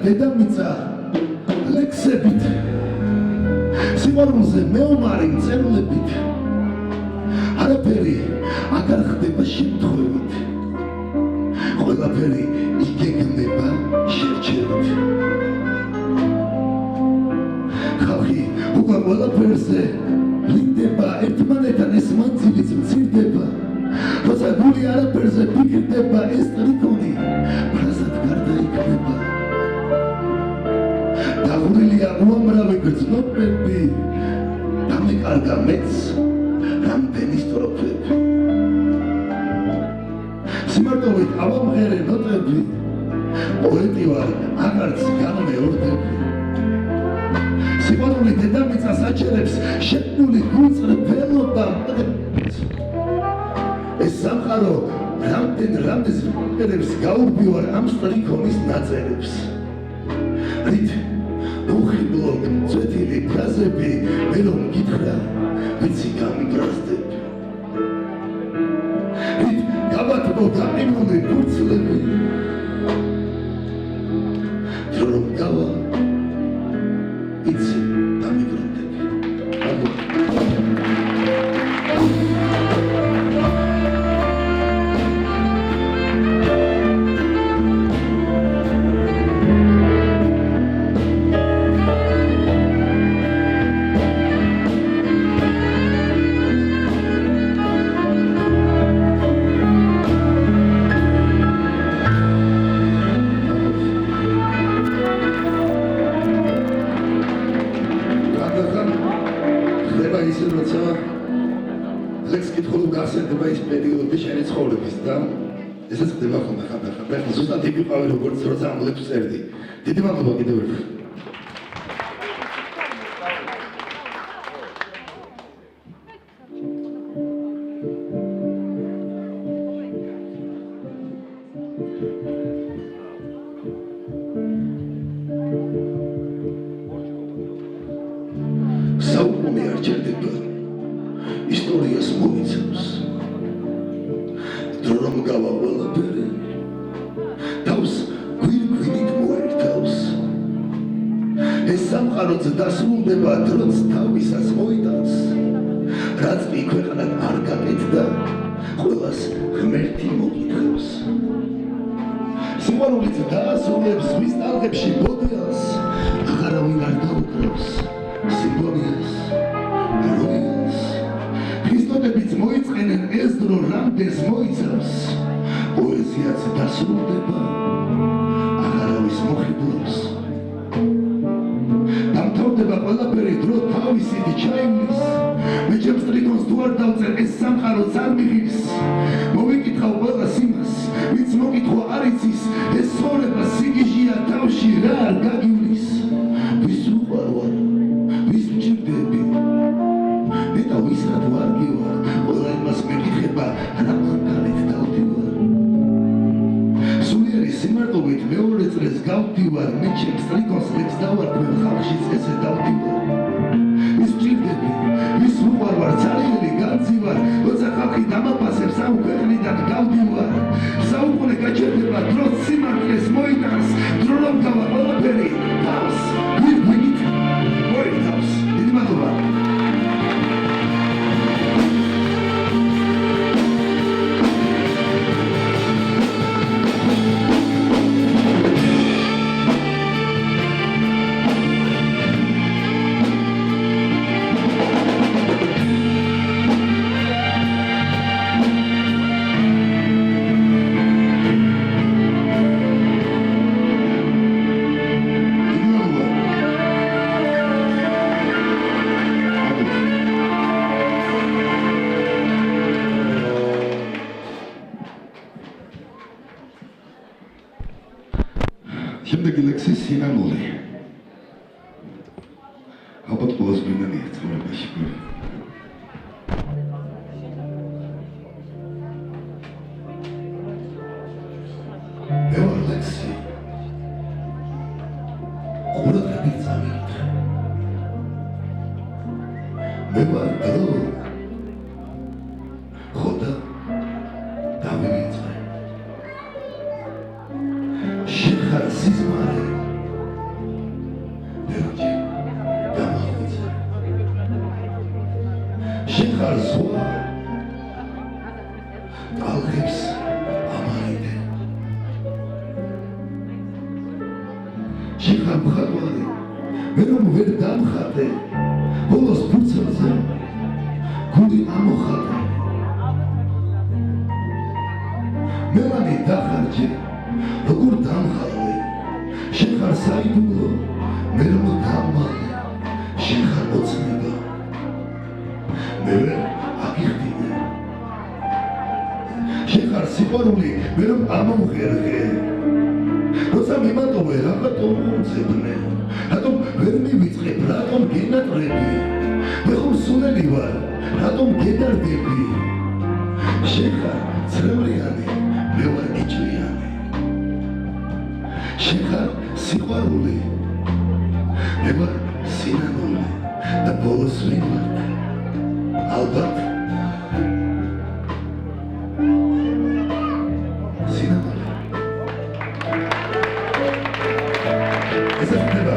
დედამიწა ლექსი ლექსებით სიყვარულზე მეომარი მწერლებით არაფერი აღარ ხდება შემთხვევით ყველაფერი იგეგმება შერჩევით ხალხი უკვე ყველაფერზე ვლინდება ერთმანეთთან ეს მანძილიც მცირდება როცა გული არაფერზე ფიქრდება ეს ტრიკონი ფრაზად გარდაიქმნება დაღვრილია უამრავი გრძნობები დამეკარგა მეც რამდენი სტროფები სიმარტოვით ავამღერე ნოტები პოეტი ვარ აღარც განმეორდები სიყვარული დედამიწას აჩერებს შექმნული გულწრფელობა ეს სამყარო რამდენს ვიყერებს გაურბივარ ამ სტრიქონის ნაწერებს რით უხიბლო წვეთილი ფრაზები მე რომ გითხრა ვიცი გამიბრაზდები რით გავათბო გაყინული ფურცლები დრო რომ გავა იცი გამიბრაზდები ესეც ხდება ხოლმე ხანდახან ზუსტად იქ ვიყავი როგორც როცა ამბლებს წერდი დიდი მადლობა კიდევ ერთხელ საუკუნე არ ჭირდება ისტორიას მოიცავს დრო რომ გავა ყველაფერი თავს გვირგვინით მოერთავს ეს სამყაროც დასრულდება დროც თავისას მოიტანს რაც კი ქვეყნად არ გაკეთდა ყველას ღმერთი მოგითხავს სიყვარულიც დაასრულებს ზღვის ტალღებში ბოდიას აღარავინ არ დაუკრავს სიმფონიას როიალს ქრისტონებიც მოიწყენენ ეს დრო რამდენს მოიცავს პოეზიაც დასრულდება აღარავის მოხიბლავს დამთავრდება ყველაფერი დრო თავისით ჩაივლის მე ჩემს ტრიკონს თუ არ დავწერ ეს სამყაროც არ მიღებს მოვიკითხავ ყველას იმას ვინც მოკითხვა არ იცის ეს ცხოვრება სიგიჟეა თავში რა არ გაგივლის ვის უყვარვარ ვის მჭირდები მე თავისად ვარ გივარ ყველა იმას მეკითხება რა მანქანით დავდივარ სულიერი სიმარტოვით მეორე წრეს გავდივარ მე ჩემს ტრიკონს ლექს დავარქვენ ხალხშიც ესე დავდივარ ვის მჭირდები ვის უყვარვარ ძალიან განძივარ როცა ხალხი დამაფასებს ამ ქვეყნიდან გავდივარ საუკუნე გაჩერდება დროც სიმართლეს მოიტანს დრო რომ გავა ყველაფერი თავს გვირგვინით მოერთავს დიდი მადლობა შემდეგი ლექსი სინანული ალბათ ყველას გვინდანია ცხოვრებაში მე ვარ ლექსი ყურადღებით წამიკითხე მე ვარ დრო ხოდა დავივიწყე შეხარ სიზმარი ბევრჯერ შეხარ ზღვა ტალღებს ამაიდე შეხარ მხატვარი მე რომ ვერ დამხატე ბოლოს ფურცელზე გული ამოხატე მელანი დახარჯე როგორ დამხალვე შეხარ საიდუმლო მე რომ დამალე შეხარ ოცნება მე ვერ აგიხდინე შეხარ სიყვარული მე რომ ამომღერღე როცა მიმატოვე რატომ მომძებნე რატომ ვერ მივიწყებ რატომ გენატრები მე ხომ სულელი ვარ რატომ გედარდები შეხარ ცრემლიანი მე ვარ იჭრიანი შეხარ სიყვარული მე ვარ სინანული და ბოლოს ვინ ვარ ალბათ სინანული ეს ხდება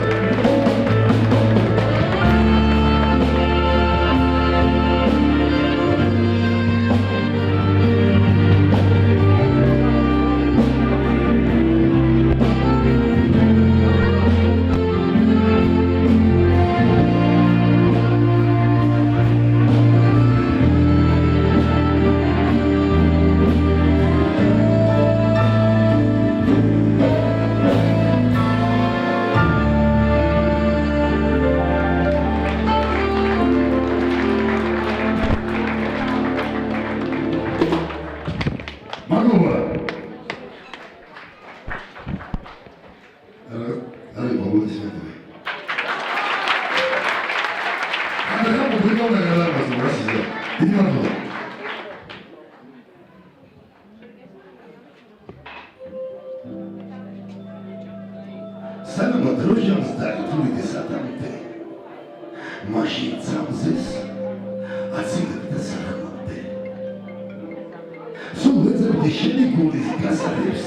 სანამ დროჟანს დაითვლიდე სათანადე მაშინ ცამზეს აცილებდა სახმამდე სულ ვეძებდი შენი გულის გასაღებს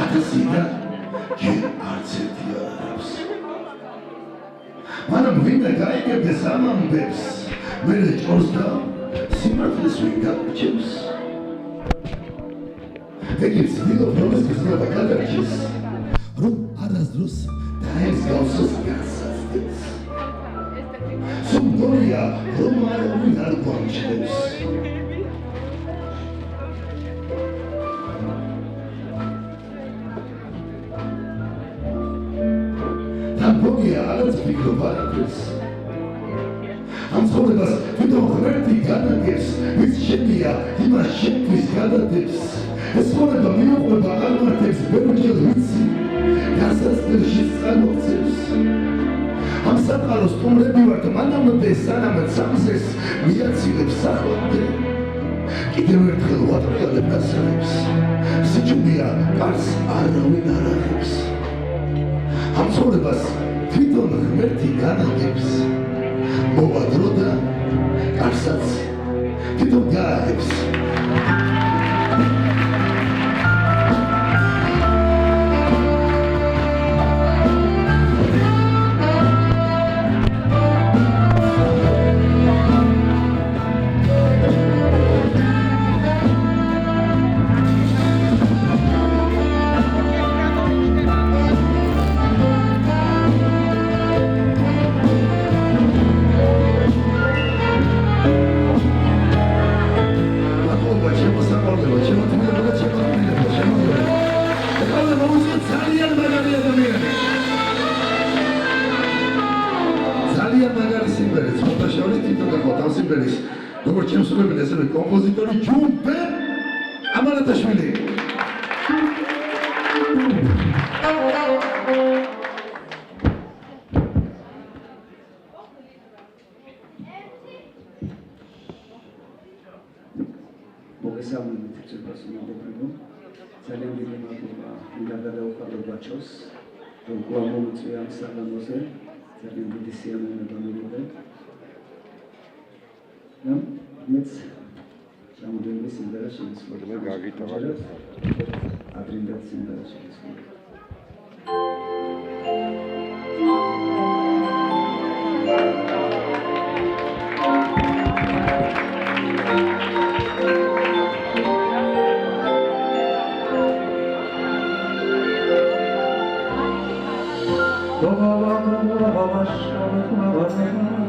ათასიდან ჯერ არც ერთი არ აქვს მანამ ვინმე გაიგებდეს ამ ამბებს მერე ჭორს და სიმართლეს ვინ გაგვიჩევს ეგეც დილობ რომ ეს გზნობა გადარჩეს რომ არასდროს დაესგავსოს გასაცდელს სულ რომ არ გვამჩნევს თამბოგია არც ფიქრობ არაფერს ამ ცხოვრებას თვითონ ღმერთი განაგებს ვის შემია იმას შემთვის გადადებს ეს ცხოვრება მიუყვება აღმართებს ბევრჯერ ვიცი გასაცდელში წამოწევს ამ სამყაროს სტუმრები ვართ მანამდე სანამ ცამზეს მიაცილებს სახლამდე კიდევ ერთხელ ვატრიალებ გასაღებს სიჩუმეა კარს არავინ არ აღებს ამ ცხოვრებას თვითონ ღმერთი განაგებს მოვა დრო და კარსაც თვითონ გააღებს როგორც შემსრულებელი ასევე კომპოზიტორი ჯუმბე ამარატაშვილი მოგესალმებით ცეკვას მოგებრო ძალიან დიდი მადლობა მიგადა უყურებაჩოს რომ გვამოწვია ამ საღამოზე ძალიან დიდი სიამოვნება მივიღეთ მეც სამუდმივი სიმღერა შემისვლება გაგითავარ ადრინდელ სიმღერა შემისვლება Thank you.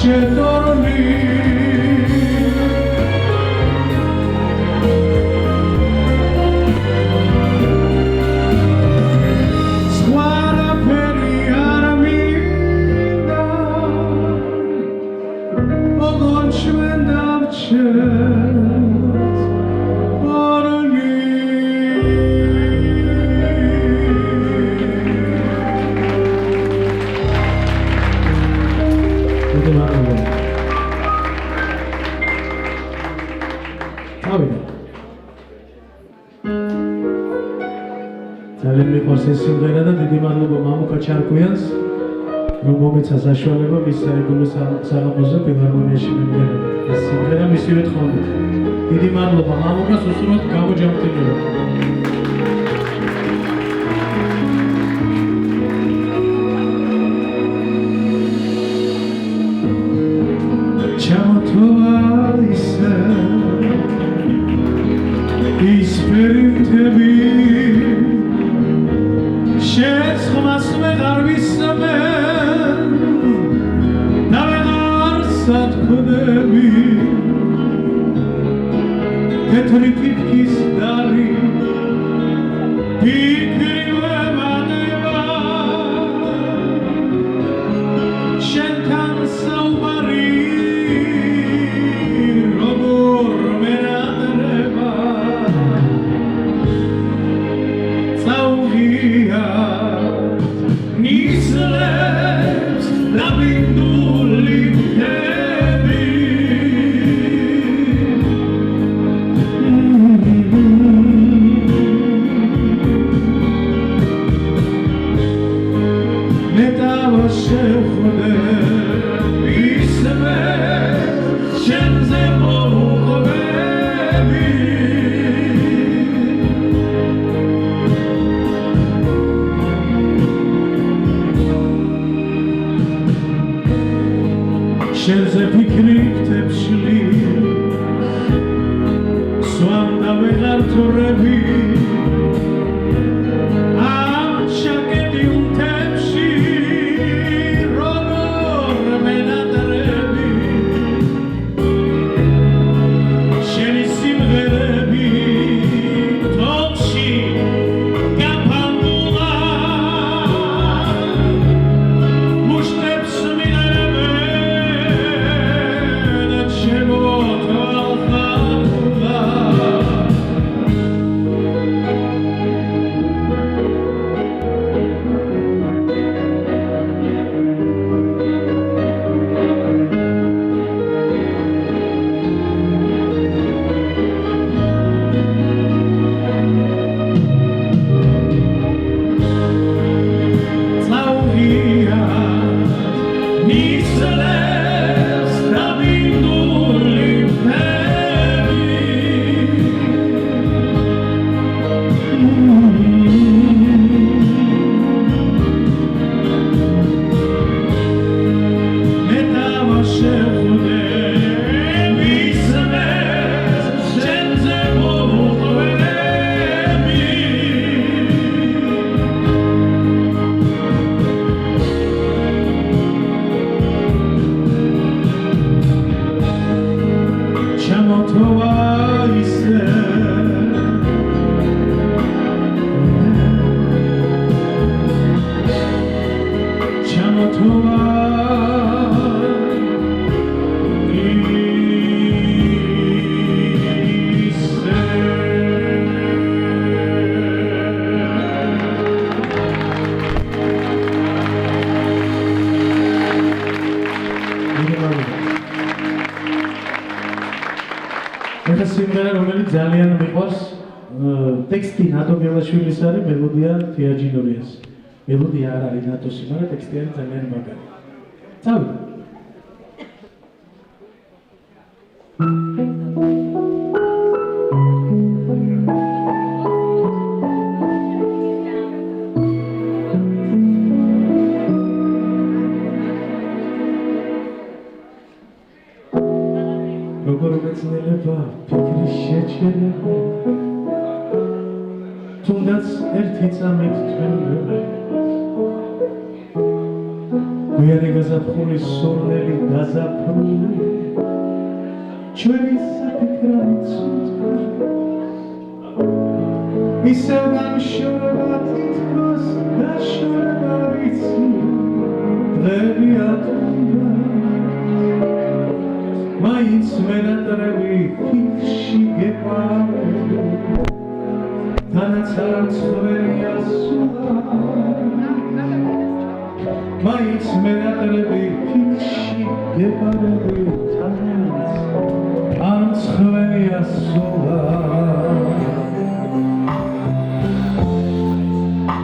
შეტორნი სხვარაფერი არ მინდა ოღონ ჩვენ დავჩერდ ორნი ძალიან მიყვარს ეს სიმღერა და დიდი მადლობა მამუკა ჩარკვიანს რომ მომეცა საშუალება მის საიდუმლო საღამოზე ფილარმონიაში მიმღერა ეს სიმღერა მისივე თხოვნით დიდი მადლობა მამუკას უსურვოთ გამოჯანმრთელება ჩამოთვალა ისე ის ფერმთები შეცხვას ვეღარ ვისმე და ვეღარ სათქმები თეთრი ფიფქის დარი ფიქრივე მანევა შენთან საუბარი როგორ მენადრება წაუღია ნისლებს დაბინდული მთები მე დავშევხვდე ისმე შენზე მოუყვები შენზე ფიქრი ქთებში სვამ და ვეღარ თორები ამ შაკეტი მთებში როგორ მენადრები შენი სიმღერები თომში გაფანტულა მუშტებს ძალიან მიყვარს ტექსტი ნატო გელაშვილის არის მელოდია თეაჯინორიას მელოდია არ არის ნატოსი მაგრამ ტექსტი არის ძალიან მაგარი წავიდე როგორ მეცნიერება ფიქრის შეჩერება თუნდაც ერთი წამით თქვენ გვიანი გაზაფხულის სურნელი დაზაფრული ჩვენი საფიქრად ცუდ ისევ გამშორება თითქოს დაშორება ვიცი დღეებია თუნდა მაინც მენატრები ფიქში გეყარები თანაც არ მცხვერია სულა მაინც მენატრები ფიქში გეყარები თანაც არ მცხვერია სულა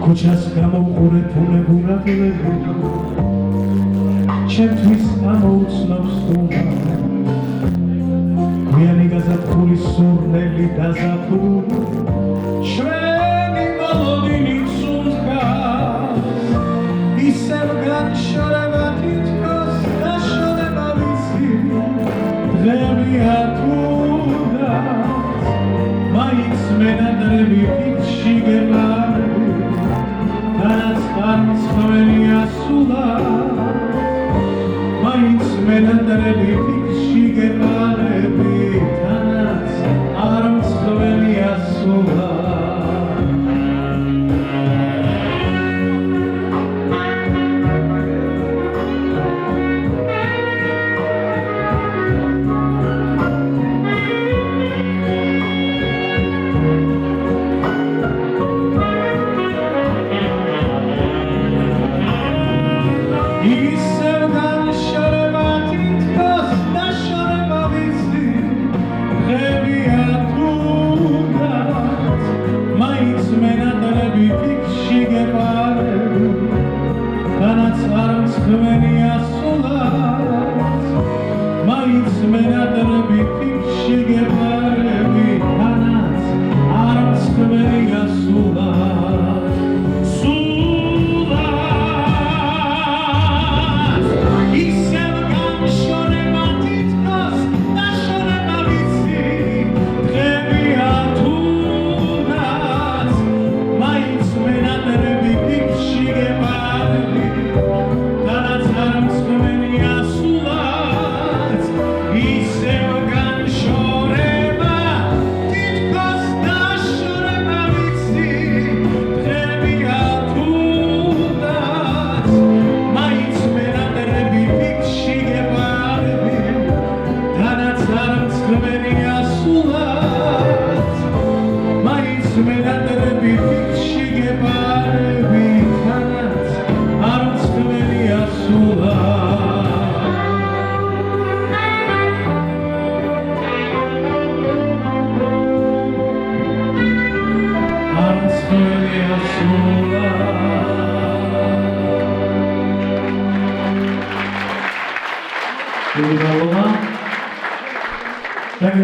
ქუჩას გამოვყურე თუნებურადლები ჩემთვის ამოუცნობს თუნდა გვიანი გაზაფხულის სურნელი დაზაფრული ჩვენი მოლოდინი ცუნთქავს ისევ განშორება თითქოს დაშორება ვიცი დღეებია თუნდაც მაინც მენატრები ფიქში გეყარები თანაც არ მცხვერია სულა მაინც მენატრები ფიქში გეყარები თანაც არ მცხვერია სულა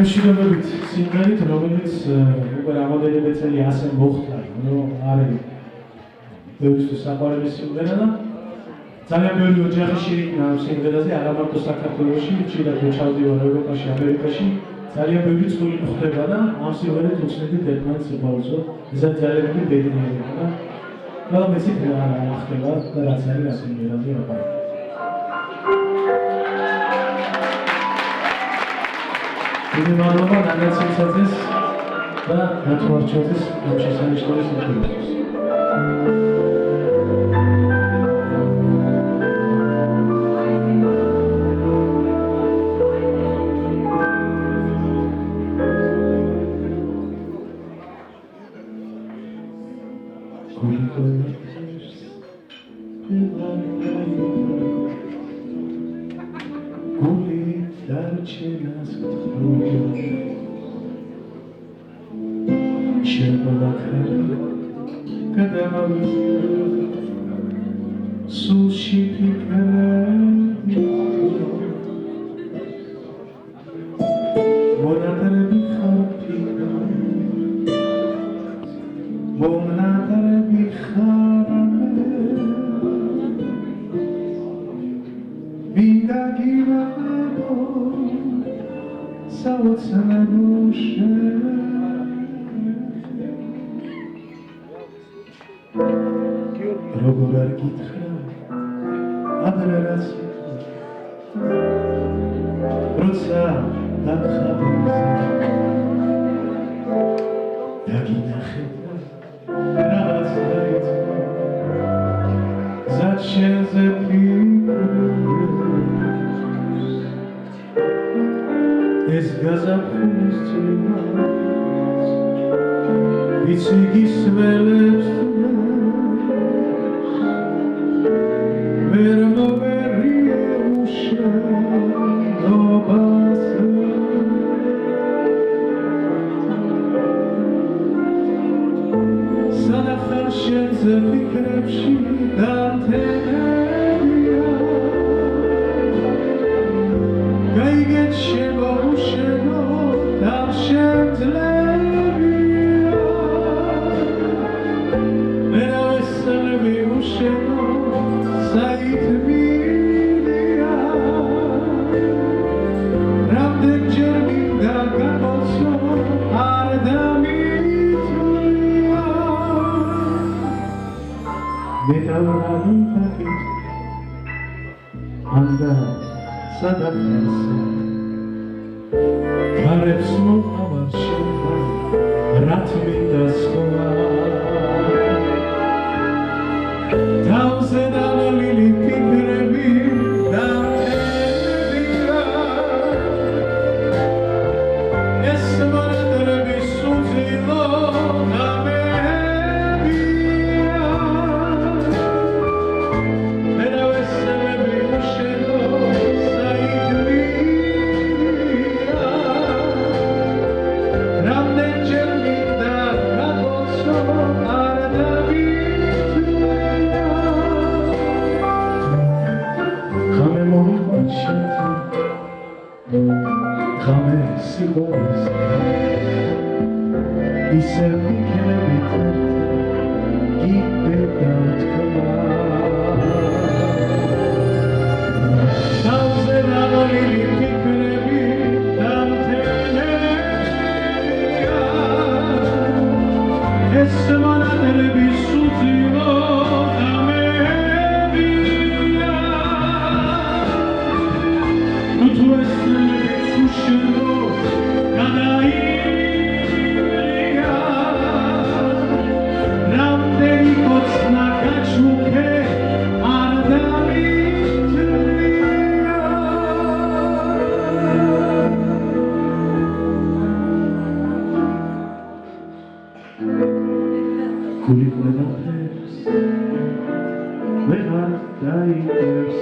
შემშვიდობებით სიმღერით, რომელიც უკვე რამოდენიმე წელი ასე მოხდა, რომ არის ბევრისთვის საყვარელი სიმღერა და ძალიან ბევრი ოჯახი შეიქმნა ამ სიმღერაზე, არა მარტო საქართველოში, ხშირად ჩავდივარ ევროპაში, ამერიკაში, ძალიან ბევრი წვლილი ხდება და ამ სიმღერით უცნობით ერთმანეთს ებაუცო, ეს ძალიან დიდი ბედნიერება და ყველაფერი ხდება და რაც არის ამ სიმღერაზე აბა. დიდი მადლობა ნაგაციცაძეს და ნათვარჩოძეს ამ შესანიშნავი სიმღერისთვის. ადრე რაც როცა დაგხადე დაგინახე რაღაც დაიწყო ზაჩენზე ეს გაზაფხულის წვიმას იცი გისმელებს ვერ მოვერია უშენობას სანახარ შენზე ფიქრებში დამთენებია გაიგეთ შემოუშენო დამშემძლებია ვერავესწრები უშენო საითმია რამდენჯერ მინდა გამოცო არ დამითვლია მე დავრავი დაკით ანდა სადახესა გარებს მოყავარ შენთან რაც მინდა სხვა თავზე დავლილი ფიქრები დამტენებია ეს მონატრები სუძილო გამებია ვერავესწრები უშენო საითმია რამდენჯერ მინდა გაგოცო არ დამითვლია ხამე მომიყვან შენთან ხამე სიყვარულს ისე ვიქნებით ერთად კიდე დავთქმა თავზე დავლილი ფიქრები დამთენებია ეს მონატრები სუძილო გამებია თუ ესწრებს უშენო გადაივლია რამდენი კოცნა გაჩუქე არ დამითვლია გული ყველაფერს ვეღარ დაიგებს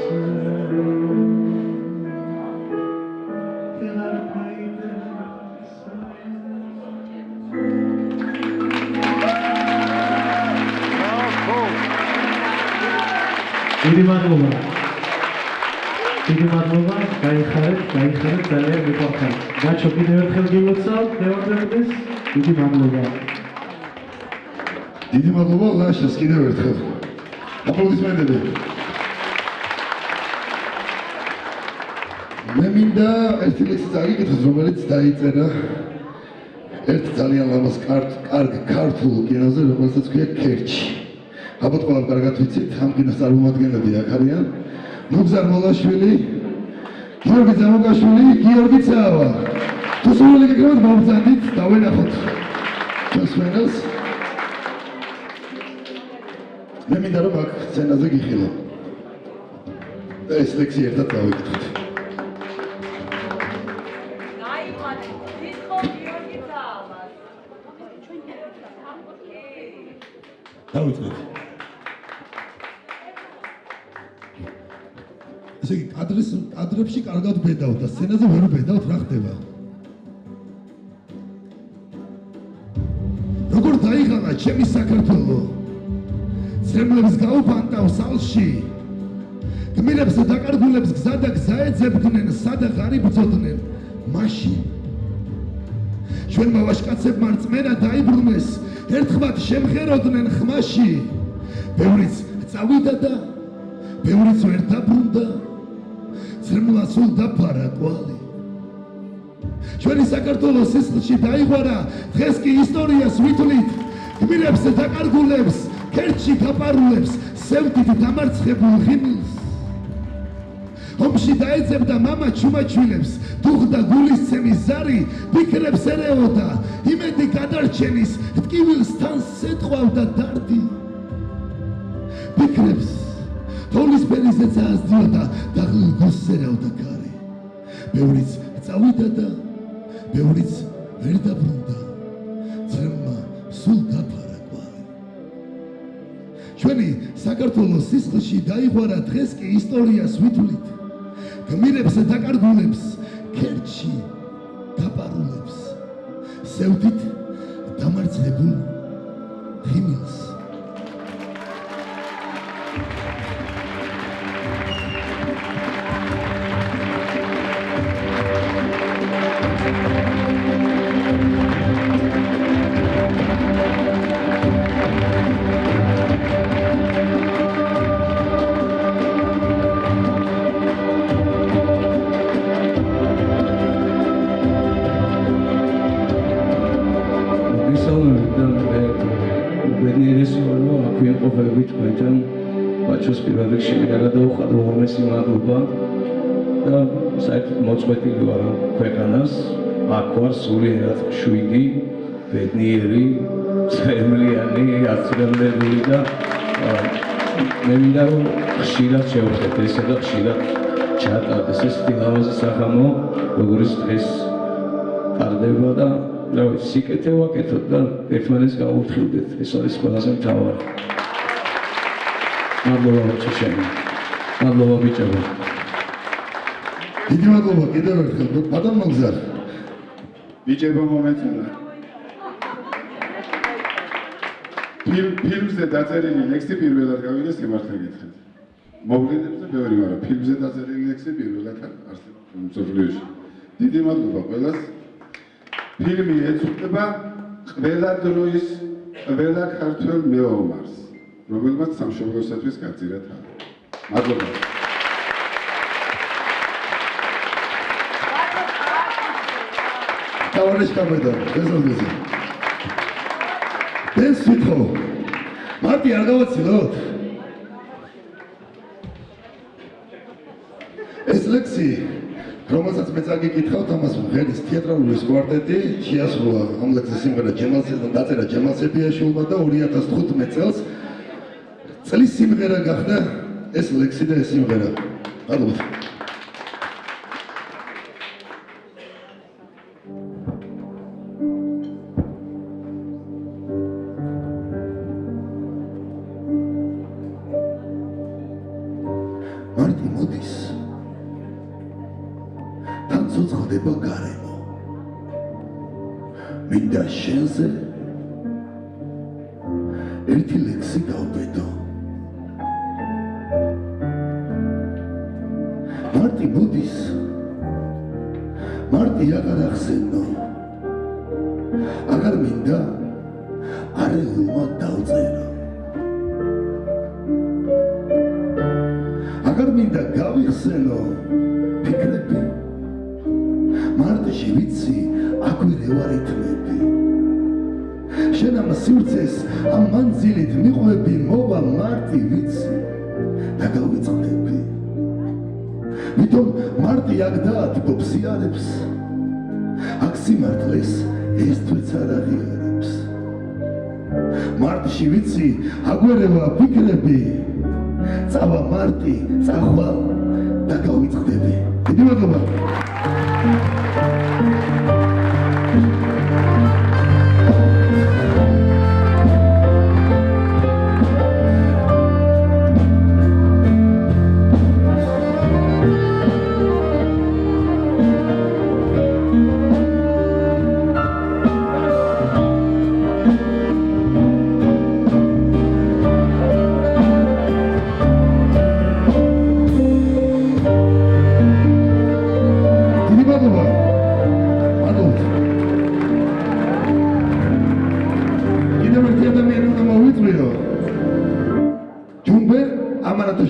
ვეღარ დაიგებს დიდი მადლობა გაიხარეთ ძალიან მიყვარხართ გაჩო კიდევ ერთხელ გილოცავთ დევარდებოდეს დიდი მადლობა დიდი მადლობა ლაშას კიდევ ერთხელ აპლოდისმენტები მე მინდა ერთი ლექსი წაგიკითხოთ რომელიც დაიწერა ერთ ძალიან ლამაზ კარგ ქართულ კინოზე რომელსაც ქვია ქერჩი ალბათ ყველამ კარგად ვიცით ამ კინოს წარმომადგენლები აქ არიან მოგზარ მოლაშვილი გიორგი ძამოგაშვილი გიორგი წავა თუ სულ გეკრებათ მოგზანდით დავენახოთ ჩვენს მენელს მე მინდა რომ აქ სცენაზე გიხილო და ეს ლექსი ერთად დავიკითხოთ დავიწყეთ ესე იგი კადრებში კარგად ბედავთ და სცენაზე ვერ ბედავთ რა ხდება როგორ დაიღალა ჩემი საქართველო ძემლებს გაუბანტავ სალში გმირებს და დაკარგულებს გზა და გზა ეძებდნენ სადა ღარიბძოდნენ მაშინ ჩვენმა ვაჟკაცებმა რწმენა დაიბრუნეს ერთხმად შემხეროდნენ ხმაში ბევრიც წავიდა და ბევრიც ვერ დაბრუნდა ძმლა სულ დაფარა კვალი ჩვენი საქართველოს სისხლში დაიღვარა დღეს კი ისტორიას ვითვლით გმირებს და დაკარგულებს ქერჩი გაპარულებს სევდით დამარცხებულ ღიმილს ომში დაეძებდა მამა ჩუმაჩვილებს, დუხდა გულისცემის ზარი, ფიქრებს ერეოდა, იმედი გადარჩენის, ტკივილს თან სეტყვავდა დარდი. ფიქრებს, თოვლის ფერიზე წაასდიოდა, დაღლილ გულს ერავდა კარი. ბევრიც წავიდა და ბევრიც ვერ დაბრუნდა, ძრმა სულ დაფარა კვალი. ჩვენი საქართველოს სისხლში დაიღვარა დღეს კი ისტორიას ვითვლით, გმირებს დაკარგულებს, ქერჩი დაპარულებს, სევდით დამარცხებულ ღიმილს. მოწყვეტილი ვარ ქვეყანას, აქ ვარ სულიერად შვიდი, ბედნიერი, წემლიანი, აცრემლებული და მე მინდა რომ ხშირად შევხვდეთ ესე და ხშირად ჩატარდეს ეს ფილამაზი სახამო, როგორც დღეს ტარდება და რა ვიცი, სიკეთე ვაკეთოთ და ერთმანეთს გავუფრთხილდეთ, ეს არის ყველაზე მთავარი. მადლობა ბიჭებო. მადლობა ბიჭებო. დიდი მადლობა კიდევ ერთხელ ბატონ მოგზარ. ბიჭებო მომეწონა. ფილმზე დაწერილი ლექსი პირველად გავიგე სიმართლე გითხრით. მოვლენებს და ბევრი, მაგრამ ფილმზე დაწერილი ლექსი პირველად არსებობს მსოფლიოში. დიდი მადლობა ყველას. ფილმი ეძღვნება ყველა დროის ყველა ქართველ მეომარს, რომელმაც სამშობლოსათვის გაწირა თავი. მადლობა. Товарищ Кабедов, გესალმებით. ეს ვითხო. მარტი არ გავაცილოთ. ეს ლექსი, რომელსაც მე წაგიკითხავთ, ამას ღერის თეატრალური კვარტეტი შეასრულა ამ ლექსის სიმღერა დაწერა ჯემალ სეფიაშვილმა და 2015 წელს წლის სიმღერა გახდა ეს ლექსი და ეს სიმღერა. მადლობა. მარტი მოდის თან ცოცხლდება გარემო მინდა შენზე ერთი ლექსი გავბედო მარტი მოდის მარტი აღარ ახსენო აღარ მინდა არეულმა დავწერო აღარ მინდა გავიხსენო ფიქრები მარტში ვიცი აკვირევა რითმები შენ ამ სივრცეს ამ მანძილით მიყვები მოვა მარტი ვიცი და გავიწყდები ვითომ მარტი აქ დაადგობს იარებს აქ სიმართლეს ეს თვეც არ აღიარებს მარტში ვიცი აკვირევა ფიქრები წავა მარტი, წახვალ და გავიწყდები. დიდი მადლობა.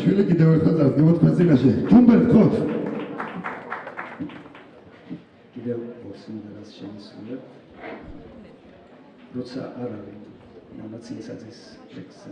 შვილი კიდევ ერთხელ წარდგებოთ ფასინაში. ჯუმბერ გქოთ. კიდევ ორ სიმღერას შევისრულებ. როცა არ არის მამაცინსაძის ლექსი.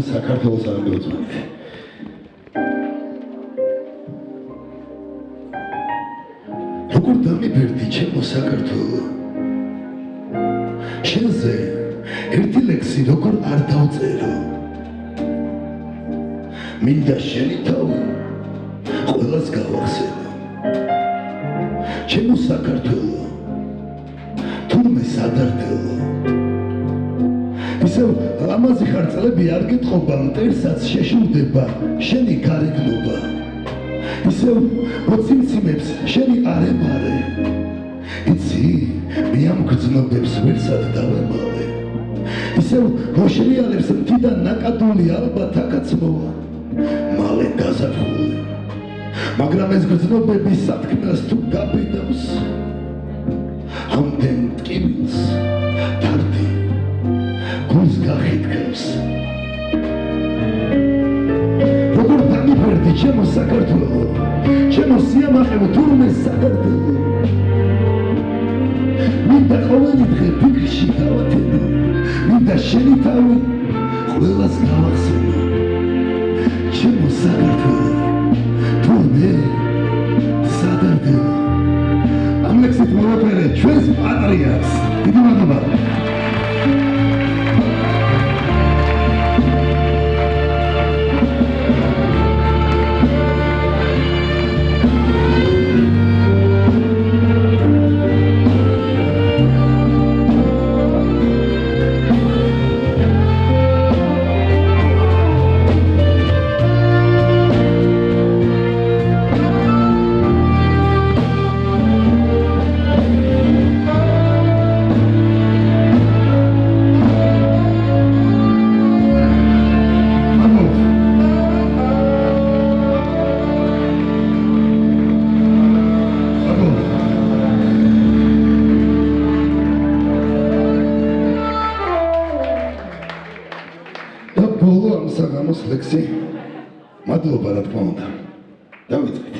საქართველოს ამბობთ. როგორ დამიბერდი ჩემო საქართველო? შენზე ერთი ლექსი როგორ არ დავწერო? მინდა შენი თავი ყველას გავახსენო. ჩემო საქართველო, თურმე სადარდელო. ისევ ამაზე ხარწლები არ გეთხოვა, მტერსაც შეშურდება შენი გარეგნობა. ისევ მოციმციმებს შენი არემარე. იცი, მე ამ გრძნობებს ვერსად დავემალე. ისევ მოშრიალებს მთიდან ნაკადული ალბათ აქაც მოვა, მალე გაზაფხული. მაგრამ ეს გრძნობები სათქმელს თუ გაბედავს, ამდენ ტკივილს თარდი გულს გახიდგავს. როგორ დამიფერდი ჩემო საქართველო, ჩემო სიამაყეო თურმე სადარდელო. მინდა ყოველი დღე ფიქრში დავათენო, მინდა შენი თავი ყველას გავახსენო. ჩემო საქართველო, თურმე სადარდელო. ამ ლექსით მოვაფერე ჩვენს პატრიარქს. დიდი მადლობა. ლექსი მადლობა რა თქმა უნდა. დავიწყეთ.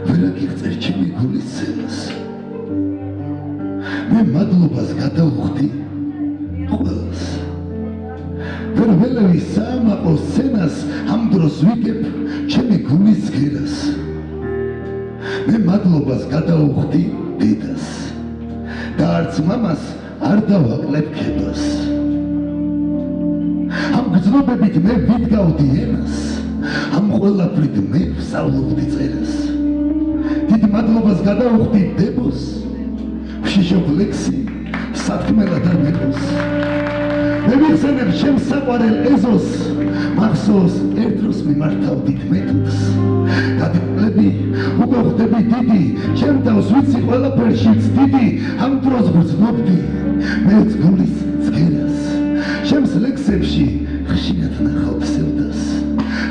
ვერა გიღწევ ჩემი გულის ცელას. მე მადლობას გადავხდი ყველას. მალევე საამაყო სცენას ამ დროს ვიგებ ჩემი გულის გერას. მე მადლობას გადაუხდი დედას და არც მამას არ დავაკლებ ქებას. ამ გრძნობებით მე ვიდგავდი ენას, ამ ყველაფრით მე ვსწავლობდი წერას. დიდ მადლობას გადაუხდი დებოს, ვშიშობ ლექსი სათქმელად არ მეკოს. მე ვიხსენებ ჩემს საყვარელ ეზოს, მახსოვს ერთ დროს მიმართავდით მეთოდს. გადაკლები უკვე ხდები დიდი, ჩემ თავს ვიცი ყველაფერშიც დიდი, ამ დროს გრძნობდი მე გულის ცქერას. ჩემს ლექსებში ხშირად ნახავ ფსევდას,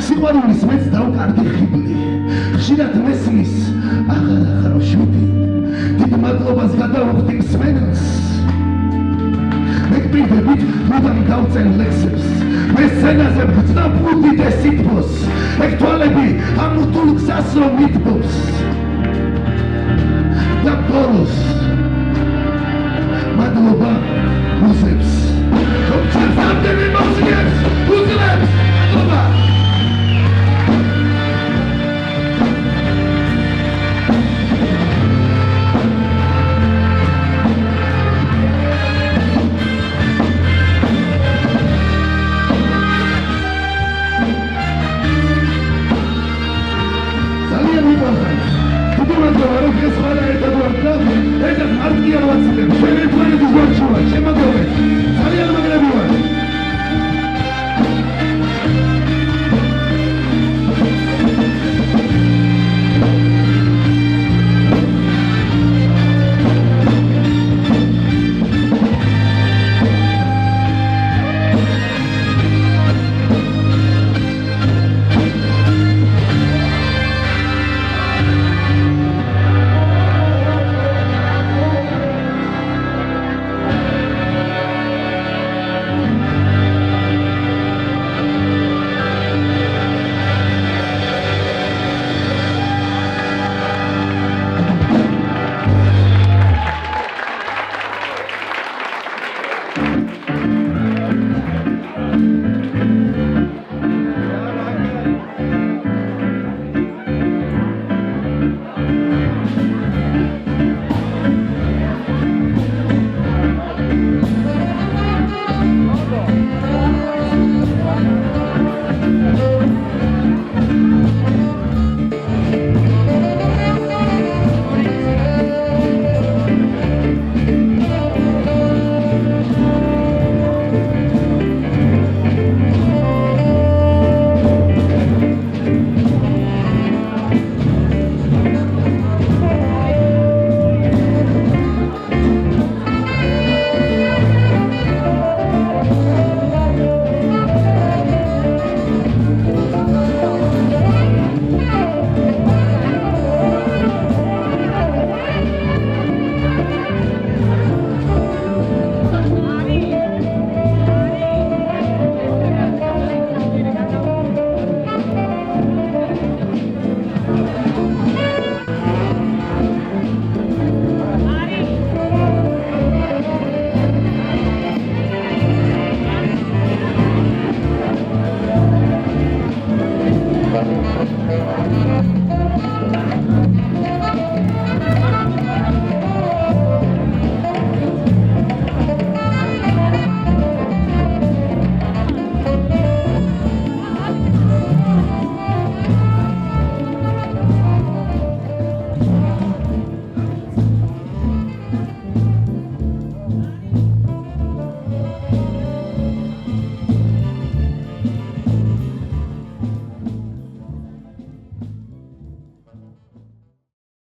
სიყვარულის მეც დავკარგი ხიბლი, ხშირად მესმის აღარ ახარო შვიდი. დიდ მადლობას გადაუხდი მსმენელს, მე გპირდებით მუდამ დავწენ ლექსებს, მე სცენაზე ვგრძნობ უდიდეს სითბოს, ეგ თვალები ამ რთულ გზას რომ მითბობს და ბოლოს მადლობა მუსებს რომ ჩემს ამდენი მოძიებს უძლებს მადლობა.